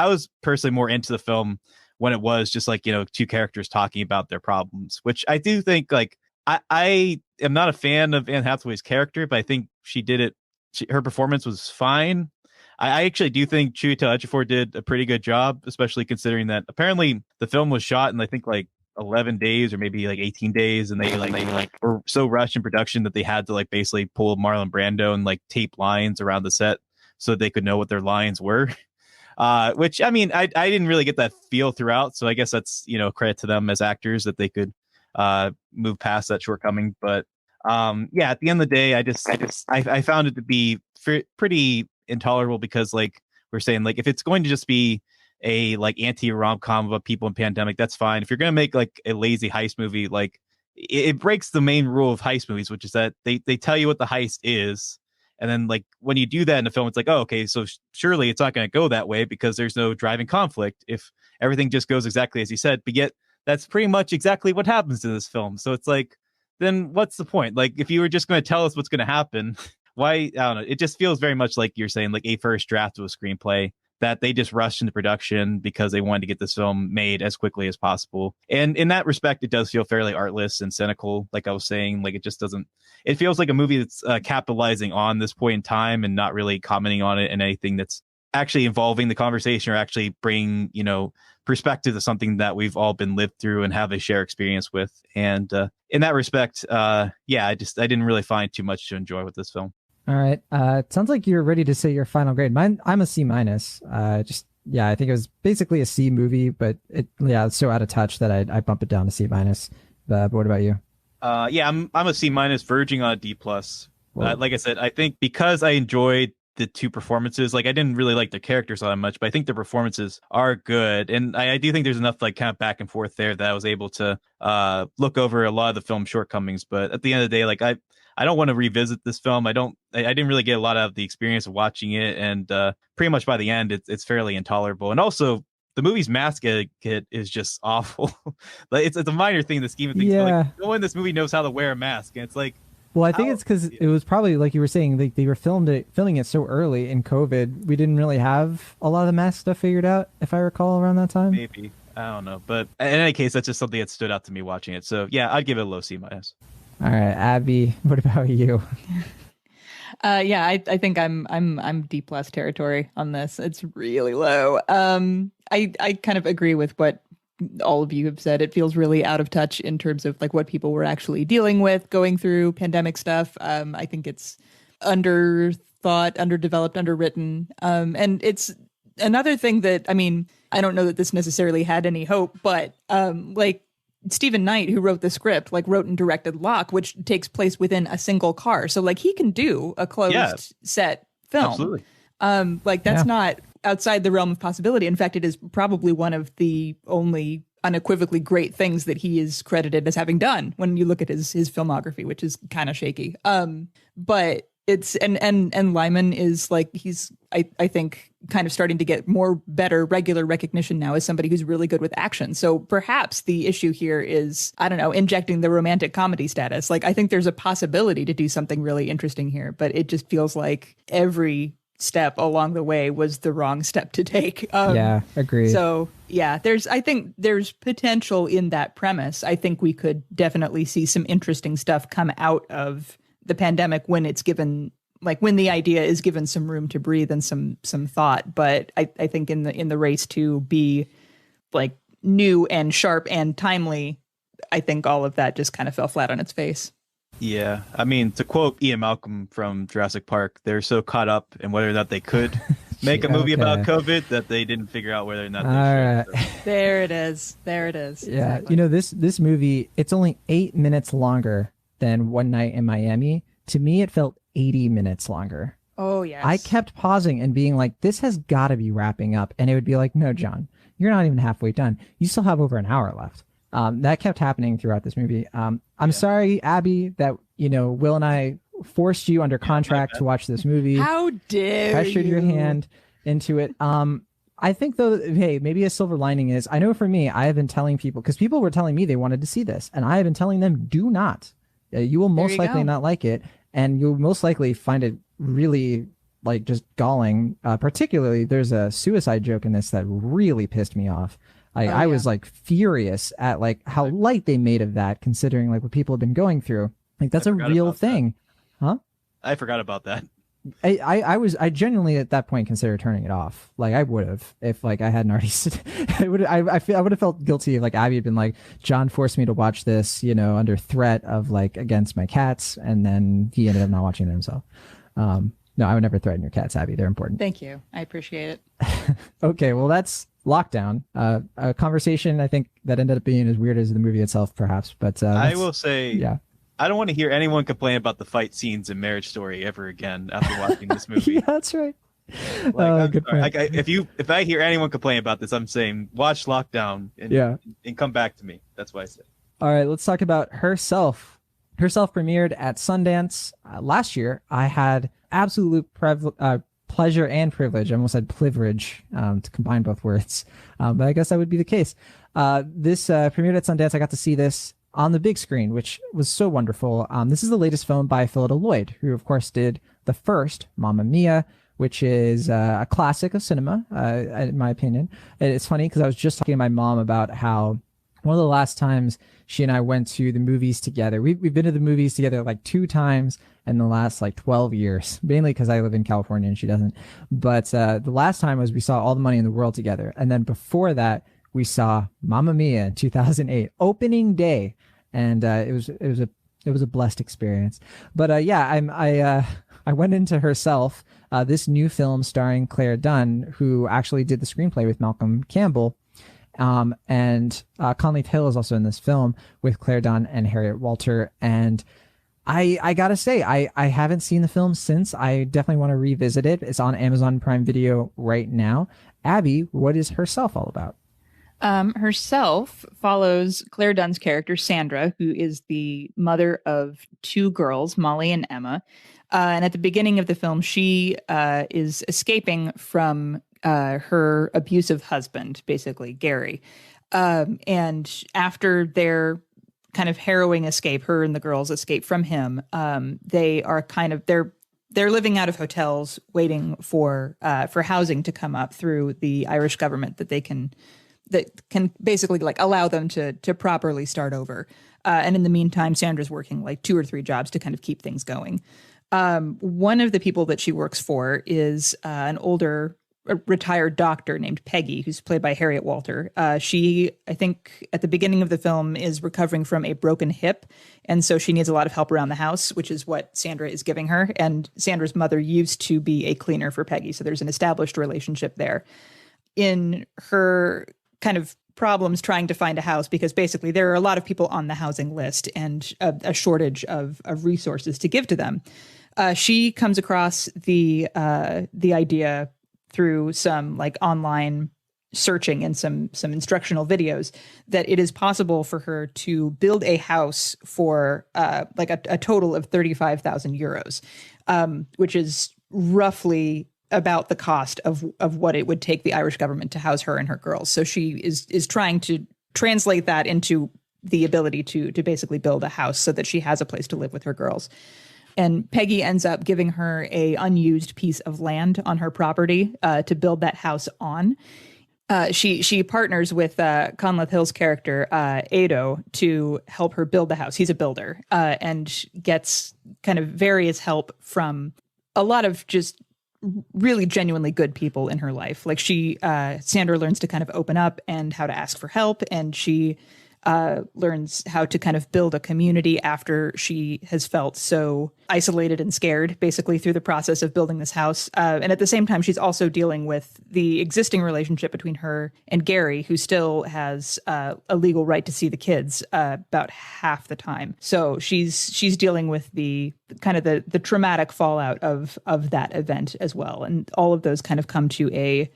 was personally more into the film when it was just like, two characters talking about their problems, which I do think like I am not a fan of Anne Hathaway's character, but I think she did it. Her performance was fine. I actually do think Chiwetel Ejiofor did a pretty good job, especially considering that apparently the film was shot in I think like 11 days or maybe like 18 days, and they were so rushed in production that they had to like basically pull Marlon Brando and like tape lines around the set so they could know what their lines were. Which I mean, I didn't really get that feel throughout, so I guess that's credit to them as actors that they could move past that shortcoming. But yeah, at the end of the day, I found it to be pretty intolerable, because like we're saying, like if it's going to just be a like anti rom-com about people in pandemic, that's fine. If you're gonna make like a lazy heist movie, like it breaks the main rule of heist movies, which is that they tell you what the heist is. And then like when you do that in a film, it's like, oh, okay, so surely it's not going to go that way because there's no driving conflict if everything just goes exactly as you said. But yet that's pretty much exactly what happens in this film. So it's like, then what's the point? Like if you were just going to tell us what's going to happen, why? I don't know. It just feels very much like you're saying like a first draft of a screenplay that they just rushed into production because they wanted to get this film made as quickly as possible. And in that respect, it does feel fairly artless and cynical. Like I was saying, like it just doesn't, it feels like a movie that's capitalizing on this point in time and not really commenting on it in anything that's actually involving the conversation or actually bring, you know, perspective to something that we've all been lived through and have a shared experience with. And in that respect, I didn't really find too much to enjoy with this film. All right. It sounds like you're ready to say your final grade. I'm a C minus. I think it was basically a C movie, but it's so out of touch that I bump it down to C minus. But what about you? I'm a C minus, verging on a D plus. Like I said, I think because I enjoyed the two performances, like I didn't really like the characters all that much, but I think the performances are good, and I do think there's enough like kind of back and forth there that I was able to look over a lot of the film's shortcomings. But at the end of the day, like I don't want to revisit this film. I didn't really get a lot of the experience of watching it, and pretty much by the end, it's fairly intolerable. And also, the movie's mask kit is just awful. Like it's a minor thing in the scheme of things. Yeah. But like, no one in this movie knows how to wear a mask, and it's like. Well, I think it's because it was probably like you were saying, like they were filming it so early in COVID. We didn't really have a lot of the mask stuff figured out, if I recall, around that time. Maybe. I don't know. But in any case, that's just something that stood out to me watching it. So yeah, I'd give it a low C minus. All right, Abby, what about you? I think I'm D plus territory on this. It's really low. I kind of agree with what all of you have said. It feels really out of touch in terms of like what people were actually dealing with going through pandemic stuff. I think it's underthought, underdeveloped, underwritten. And it's another thing that, I mean, I don't know that this necessarily had any hope, but like Stephen Knight, who wrote the script, like wrote and directed Locke, which takes place within a single car. So like he can do a closed set film. Absolutely. Like that's not outside the realm of possibility. In fact, it is probably one of the only unequivocally great things that he is credited as having done when you look at his filmography, which is kind of shaky. But it's and Lyman is like he's I think kind of starting to get better regular recognition now as somebody who's really good with action. So perhaps the issue here is, I don't know, injecting the romantic comedy status. Like I think there's a possibility to do something really interesting here, but it just feels like every step along the way was the wrong step to take. Agreed. So I think there's potential in that premise. I think we could definitely see some interesting stuff come out of the pandemic when it's given, like when the idea is given some room to breathe and some thought. But I think in the race to be like new and sharp and timely, I think all of that just kind of fell flat on its face. Yeah, I mean, to quote Ian Malcolm from Jurassic Park, they're so caught up in whether or not they could make a movie about COVID that they didn't figure out whether or not they should. So. There it is. Yeah, exactly. You know, this movie, it's only 8 minutes longer than One Night in Miami. To me, it felt 80 minutes longer. Oh, yes. I kept pausing and being like, this has got to be wrapping up. And it would be like, no, John, you're not even halfway done. You still have over an hour left. That kept happening throughout this movie. I'm sorry, Abby, that, you know, Will and I forced you under contract to watch this movie. How dare pressured you? your hand into it. I think, though, hey, maybe a silver lining is, I know for me, I have been telling people, because people were telling me they wanted to see this, and I have been telling them, do not. You will most likely not like it, and you'll most likely find it really, like, just galling. Particularly, there's a suicide joke in this that really pissed me off. I was like furious at like how light they made of that, considering like what people have been going through. Like that's a real thing, huh? I forgot about that. I genuinely at that point considered turning it off. Like I would have if like I hadn't already. I would have felt guilty if like Abby had been like, John forced me to watch this, you know, under threat of like against my cats, and then he ended up not watching it himself. No, I would never threaten your cats, Abby. They're important. Thank you. I appreciate it. Okay, well that's Lockdown. A conversation I think that ended up being as weird as the movie itself, perhaps. But I will say, I don't want to hear anyone complain about the fight scenes in Marriage Story ever again after watching this movie. Yeah, that's right. Good point. Like, if I hear anyone complain about this, I'm saying watch Lockdown and come back to me. That's what I said. All right, let's talk about Herself. Herself premiered at Sundance last year. I had absolute pleasure and privilege. I almost said privilege to combine both words, but I guess that would be the case. This premiered at Sundance. I got to see this on the big screen, which was so wonderful. This is the latest film by Phillida Lloyd, who, of course, did the first Mamma Mia, which is a classic of cinema, in my opinion. It's funny because I was just talking to my mom about how one of the last times she and I went to the movies together, we've been to the movies together like 2 times in the last like 12 years, mainly because I live in California and she doesn't. But the last time was we saw All the Money in the World together. And then before that, we saw Mamma Mia in 2008, opening day. And it was a blessed experience. But I went into Herself, this new film starring Claire Dunn, who actually did the screenplay with Malcolm Campbell. And Conley Hill is also in this film with Claire Dunn and Harriet Walter. And I gotta say, I haven't seen the film since. I definitely want to revisit it. It's on Amazon Prime Video right now. Abby, what is Herself all about? Herself follows Claire Dunn's character, Sandra, who is the mother of 2 girls, Molly and Emma. And at the beginning of the film, she is escaping from her abusive husband, basically, Gary. And after their kind of harrowing escape, her and the girls escape from him, they are kind of, they're living out of hotels, waiting for housing to come up through the Irish government that can basically like allow them to properly start over. And in the meantime, Sandra's working like 2 or 3 jobs to kind of keep things going. One of the people that she works for is an older retired doctor named Peggy, who's played by Harriet Walter. She, I think at the beginning of the film, is recovering from a broken hip. And so she needs a lot of help around the house, which is what Sandra is giving her. And Sandra's mother used to be a cleaner for Peggy. So there's an established relationship there. In her kind of problems trying to find a house, because basically there are a lot of people on the housing list and a shortage of resources to give to them. She comes across the idea through some like online searching and some instructional videos that it is possible for her to build a house for like a total of 35,000 euros, which is roughly about the cost of what it would take the Irish government to house her and her girls. So she is trying to translate that into the ability to basically build a house so that she has a place to live with her girls. And Peggy ends up giving her a unused piece of land on her property to build that house on. She partners with Conleth Hill's character, Ado, to help her build the house. He's a builder and gets kind of various help from a lot of just really genuinely good people in her life. Like Sandra learns to kind of open up and how to ask for help. And she learns how to kind of build a community after she has felt so isolated and scared, basically through the process of building this house. And at the same time, she's also dealing with the existing relationship between her and Gary, who still has a legal right to see the kids about half the time. So she's dealing with the kind of the traumatic fallout of that event as well. And all of those kind of come to a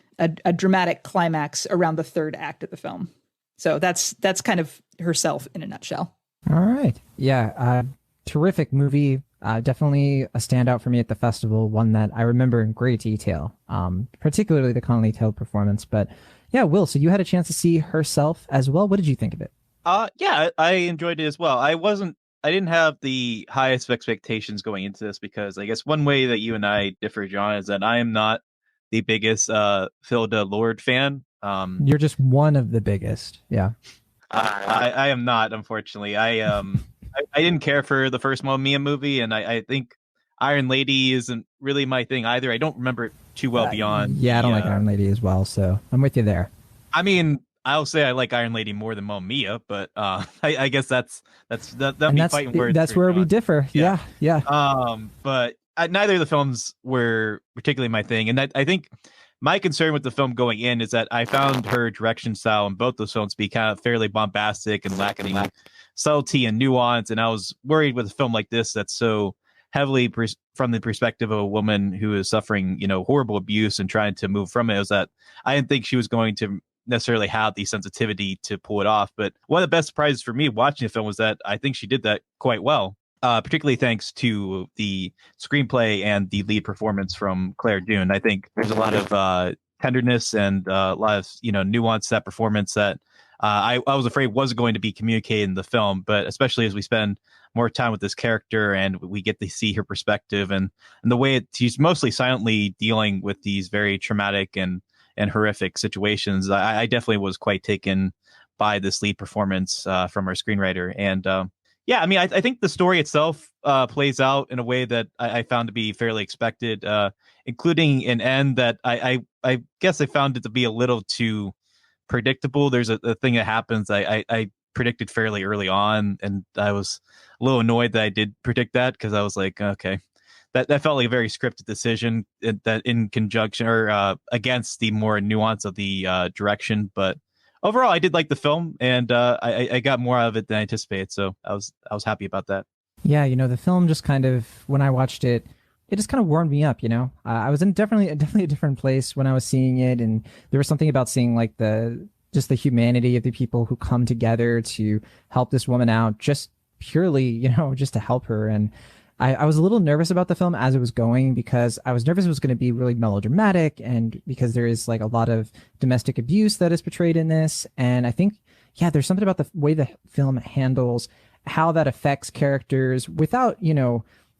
dramatic climax around the 3rd act of the film. So that's kind of Herself in a nutshell. All right. Yeah. Terrific movie. Definitely a standout for me at the festival. One that I remember in great detail, particularly the Conley Hill performance. But yeah, Will, so you had a chance to see Herself as well. What did you think of it? Yeah, I enjoyed it as well. I didn't have the highest of expectations going into this because I guess one way that you and I differ, John, is that I am not the biggest Phillida Lloyd fan. You're just one of the biggest. Yeah. I am not, unfortunately. I didn't care for the first Mamma Mia movie, and I think Iron Lady isn't really my thing either. I don't remember it too well beyond. Yeah, I don't like Iron Lady as well, so I'm with you there. I mean, I'll say I like Iron Lady more than Mamma Mia, but I guess that be fighting words. That's where we differ. Yeah. But neither of the films were particularly my thing, and I think my concern with the film going in is that I found her direction style in both those films to be kind of fairly bombastic and lacking subtlety and nuance. And I was worried with a film like this that's so heavily from the perspective of a woman who is suffering, horrible abuse and trying to move from it, is that I didn't think she was going to necessarily have the sensitivity to pull it off. But one of the best surprises for me watching the film was that I think she did that quite well. Particularly thanks to the screenplay and the lead performance from Claire Dune. I think there's a lot of tenderness and a lot of nuance to that performance that I was afraid wasn't going to be communicated in the film, but especially as we spend more time with this character and we get to see her perspective and the way she's mostly silently dealing with these very traumatic and horrific situations. I definitely was quite taken by this lead performance from our screenwriter. And yeah, I mean, I think the story itself plays out in a way that I found to be fairly expected, including an end that I guess I found it to be a little too predictable. There's a thing that happens I predicted fairly early on, and I was a little annoyed that I did predict that, because I was like, okay, that felt like a very scripted decision that in conjunction or against the more nuance of the direction. But overall, I did like the film, and I got more out of it than I anticipated. So I was happy about that. Yeah, the film just kind of, when I watched it, it just kind of warmed me up. I was in definitely a different place when I was seeing it, and there was something about seeing like the humanity of the people who come together to help this woman out, just purely, just to help her. And I was a little nervous about the film as it was going, because I was nervous it was going to be really melodramatic, and because there is like a lot of domestic abuse that is portrayed in this. And I think, yeah, there's something about the way the film handles how that affects characters without,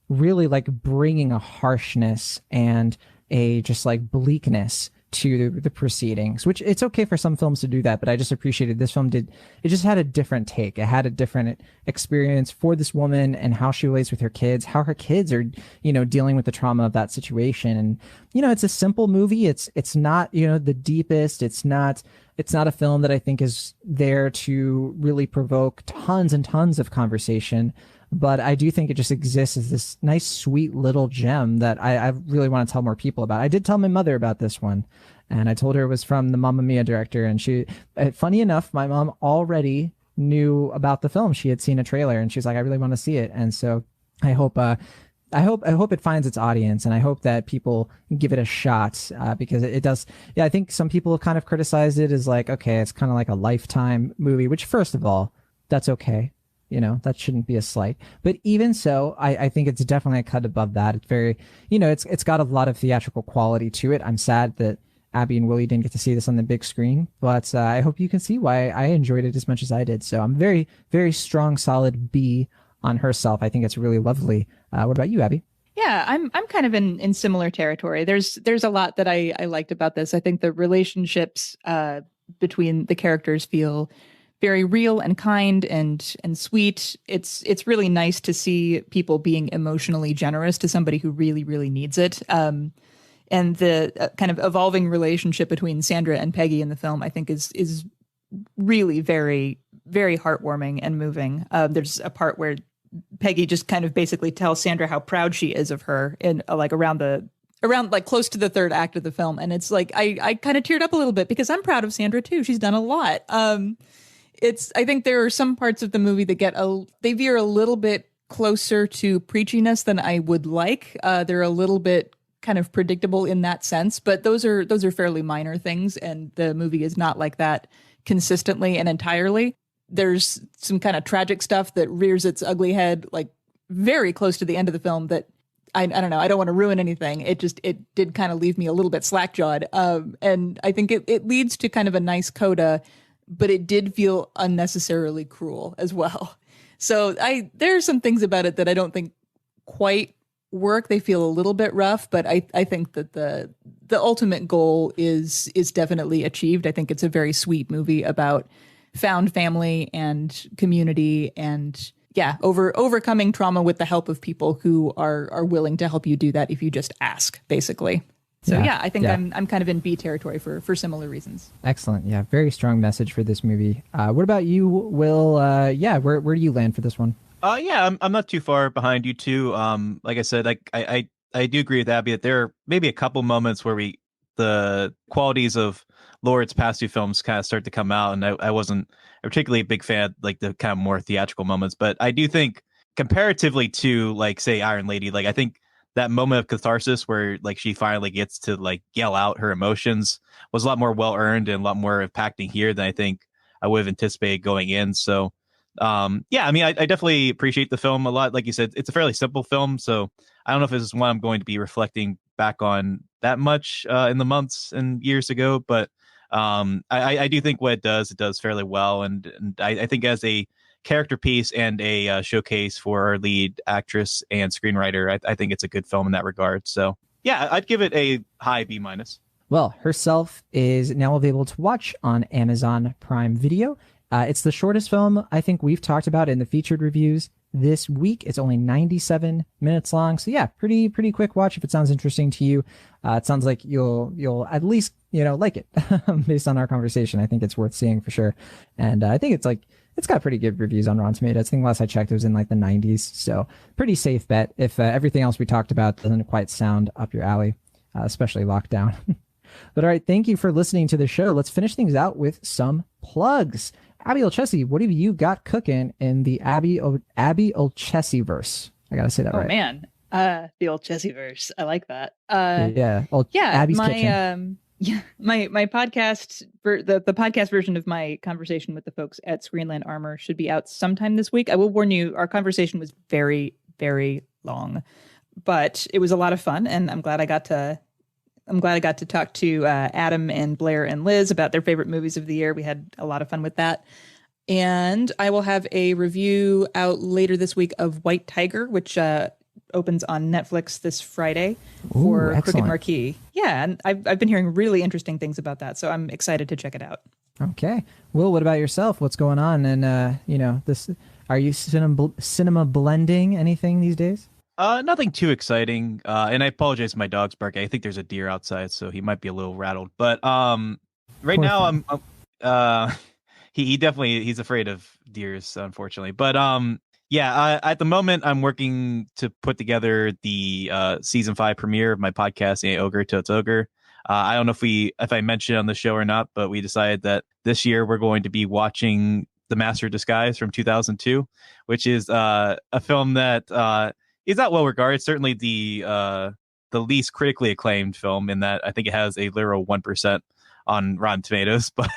really like bringing a harshness and a just like bleakness to the proceedings, which it's okay for some films to do that, but I just appreciated this film it just had a different take. It had a different experience for this woman and how she relates with her kids, how her kids are, dealing with the trauma of that situation. And, it's a simple movie. It's not, the deepest. It's not a film that I think is there to really provoke tons and tons of conversation. But I do think it just exists as this nice, sweet little gem that I really want to tell more people about. I did tell my mother about this one, and I told her it was from the Mamma Mia director. And she, funny enough, my mom already knew about the film. She had seen a trailer, and she's like, I really want to see it. And so I hope it finds its audience, and I hope that people give it a shot, because it does. Yeah, I think some people have kind of criticized it as like, okay, it's kind of like a Lifetime movie, which, first of all, that's okay. That shouldn't be a slight. But even so, I think it's definitely a cut above that. It's very, it's got a lot of theatrical quality to it. I'm sad that Abby and Willie didn't get to see this on the big screen, but I hope you can see why I enjoyed it as much as I did. So I'm very, very strong, solid B on Herself. I think it's really lovely. What about you, Abby? Yeah, I'm kind of in similar territory. There's a lot that I liked about this. I think the relationships between the characters feel very real and kind and sweet. It's really nice to see people being emotionally generous to somebody who really, really needs it. And the kind of evolving relationship between Sandra and Peggy in the film, I think, is really very, very heartwarming and moving. There's a part where Peggy just kind of basically tells Sandra how proud she is of her in like around like close to the third act of the film. And it's like, I kind of teared up a little bit because I'm proud of Sandra too. She's done a lot. I think there are some parts of the movie that they veer a little bit closer to preachiness than I would like. They're a little bit kind of predictable in that sense, but those are fairly minor things, and the movie is not like that consistently and entirely. There's some kind of tragic stuff that rears its ugly head like very close to the end of the film that I don't know. I don't want to ruin anything. It did kind of leave me a little bit slack-jawed. And I think it leads to kind of a nice coda, but it did feel unnecessarily cruel as well. So there are some things about it that I don't think quite work. They feel a little bit rough, but I think that the ultimate goal is definitely achieved. I think it's a very sweet movie about found family and community and overcoming trauma with the help of people who are willing to help you do that if you just ask, basically. So I think I'm kind of in B territory for similar reasons. Excellent. Yeah, very strong message for this movie. What about you, Will? Where do you land for this one? I'm not too far behind you two. Like I said, I do agree with Abby that there are maybe a couple moments where the qualities of Lord's past two films kind of start to come out, and I wasn't particularly a big fan like the kind of more theatrical moments, but I do think comparatively to like say Iron Lady, like I think that moment of catharsis where like she finally gets to like yell out her emotions was a lot more well earned and a lot more impacting here than I think I would have anticipated going in. So yeah, I mean, I definitely appreciate the film a lot. Like you said, it's a fairly simple film, so I don't know if this is one I'm going to be reflecting back on that much in the months and years ago, but I do think what it does fairly well, and I think as a character piece and a showcase for our lead actress and screenwriter, I think it's a good film in that regard. So yeah, I'd give it a high B minus. Well, Herself is now available to watch on Amazon Prime Video. It's the shortest film I think we've talked about in the featured reviews this week. It's only 97 minutes long. So yeah, pretty quick watch if it sounds interesting to you. It sounds like you'll at least, like it based on our conversation. I think it's worth seeing for sure. And I think it's got pretty good reviews on Rotten Tomatoes. I think last I checked, it was in like the 90s. So pretty safe bet if everything else we talked about doesn't quite sound up your alley, especially Lockdown. But all right, thank you for listening to the show. Let's finish things out with some plugs. Abby Olcese, what have you got cooking in the Abby Olcese verse? I gotta say that right. Oh man, the Olcese verse. I like that. Yeah. Abby's kitchen. My podcast, the podcast version of my conversation with the folks at Screenland Armor should be out sometime this week. I will warn you, our conversation was very, very long, but it was a lot of fun, and I'm glad I got to talk to Adam and Blair and Liz about their favorite movies of the year. We had a lot of fun with that. And I will have a review out later this week of White Tiger, which opens on Netflix this Friday for Crooked Marquee. Yeah, and I've been hearing really interesting things about that, so I'm excited to check it out. Okay. Will, what about yourself? What's going on? And, this, are you cinema blending anything these days? Nothing too exciting. And I apologize for my dog's barking. I think there's a deer outside, so he might be a little rattled. But right now he's afraid of deers, unfortunately. But yeah, at the moment I'm working to put together the season 5 premiere of my podcast, Ain't Ogre Till It's Ogre. I don't know if I mentioned it on the show or not, but we decided that this year we're going to be watching The Master of Disguise from 2002, which is a film that is not well regarded. Certainly the least critically acclaimed film, in that I think it has a literal 1% on Rotten Tomatoes. But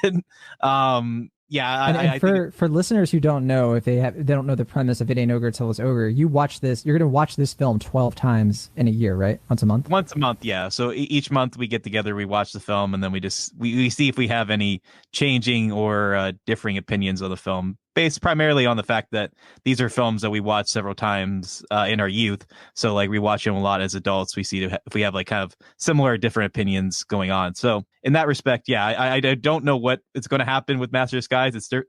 yeah, for listeners who don't know, if they don't know the premise of It Ain't Ogre Till It's Ogre, you're going to watch this film 12 times in a year, right? Once a month, yeah. So each month we get together, we watch the film, and then we see if we have any changing or differing opinions of the film, based primarily on the fact that these are films that we watch several times in our youth. So like we watch them a lot as adults. We see if we have like kind of similar, different opinions going on. So in that respect, yeah, I don't know what is going to happen with Master of Disguise.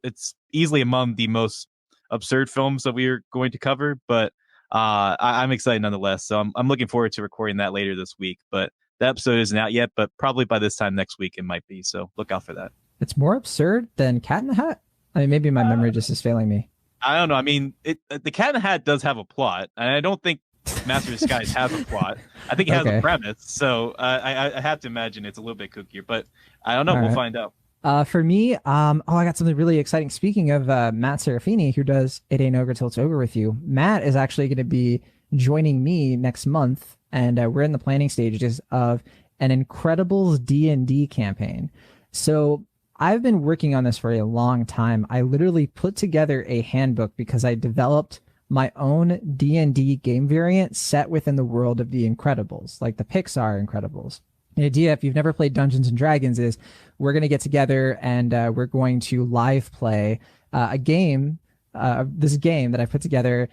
It's easily among the most absurd films that we are going to cover, but I'm excited nonetheless. So I'm looking forward to recording that later this week. But the episode isn't out yet, but probably by this time next week it might be. So look out for that. It's more absurd than Cat in the Hat. I mean, maybe my memory just is failing me. I don't know. I mean, the Cat in the Hat does have a plot, and I don't think Master of Disguise has a plot. I think it has a premise, so I have to imagine it's a little bit kookier, but I don't know. We'll find out. For me, I got something really exciting. Speaking of Matt Serafini, who does It Ain't Ogre Till It's Ogre with you, Matt is actually going to be joining me next month, and we're in the planning stages of an Incredibles D&D campaign. So I've been working on this for a long time. I literally put together a handbook because I developed my own D&D game variant set within the world of the Incredibles, like the Pixar Incredibles. The idea, if you've never played Dungeons and Dragons, is we're going to get together and we're going to live play a game, this game that I put together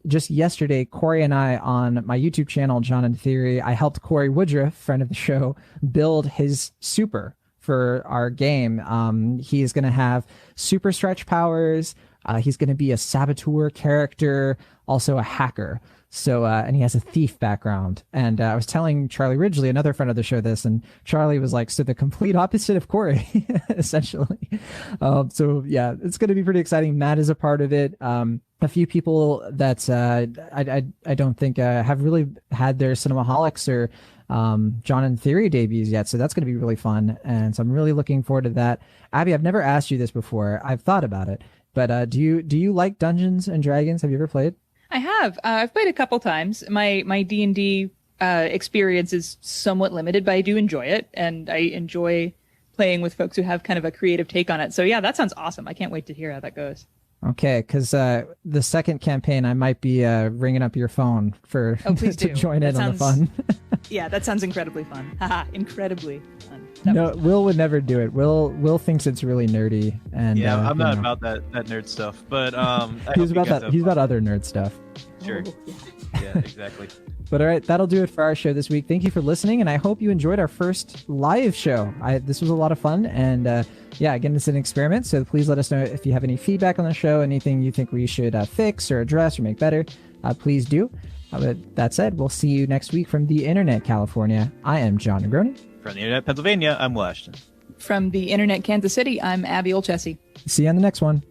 just yesterday. Corey and I, on my YouTube channel, John in Theory, I helped Corey Woodruff, friend of the show, build his super for our game. He is going to have super stretch powers. He's going to be a saboteur character, also a hacker. So, and he has a thief background. And I was telling Charlie Ridgely, another friend of the show, this, and Charlie was like, so the complete opposite of Corey, essentially. So yeah, it's going to be pretty exciting. Matt is a part of it. A few people that I don't think have really had their Cinemaholics or John in Theory debuts yet, so that's going to be really fun, and so I'm really looking forward to that. Abby, I've never asked you this before. I've thought about it, but do you like Dungeons and Dragons? Have you ever played? I have. I've played a couple times. My D&D experience is somewhat limited, but I do enjoy it, and I enjoy playing with folks who have kind of a creative take on it. So yeah, that sounds awesome. I can't wait to hear how that goes. Okay, because the second campaign, I might be ringing up your phone for please to do. join in on the fun. Yeah, that sounds incredibly fun. Haha, incredibly fun. No, Will would never do it. Will thinks it's really nerdy, and yeah, I'm not about that nerd stuff. But he's about that. He's about other nerd stuff. Sure. Yeah, exactly. But all right, that'll do it for our show this week. Thank you for listening, and I hope you enjoyed our first live show. This was a lot of fun, and yeah, again, it's an experiment, so please let us know if you have any feedback on the show, anything you think we should fix or address or make better. Please do. But that said, we'll see you next week from the Internet, California. I am John Negroni. From the Internet, Pennsylvania, I'm Washington. From the Internet, Kansas City, I'm Abby Olchesi. See you on the next one.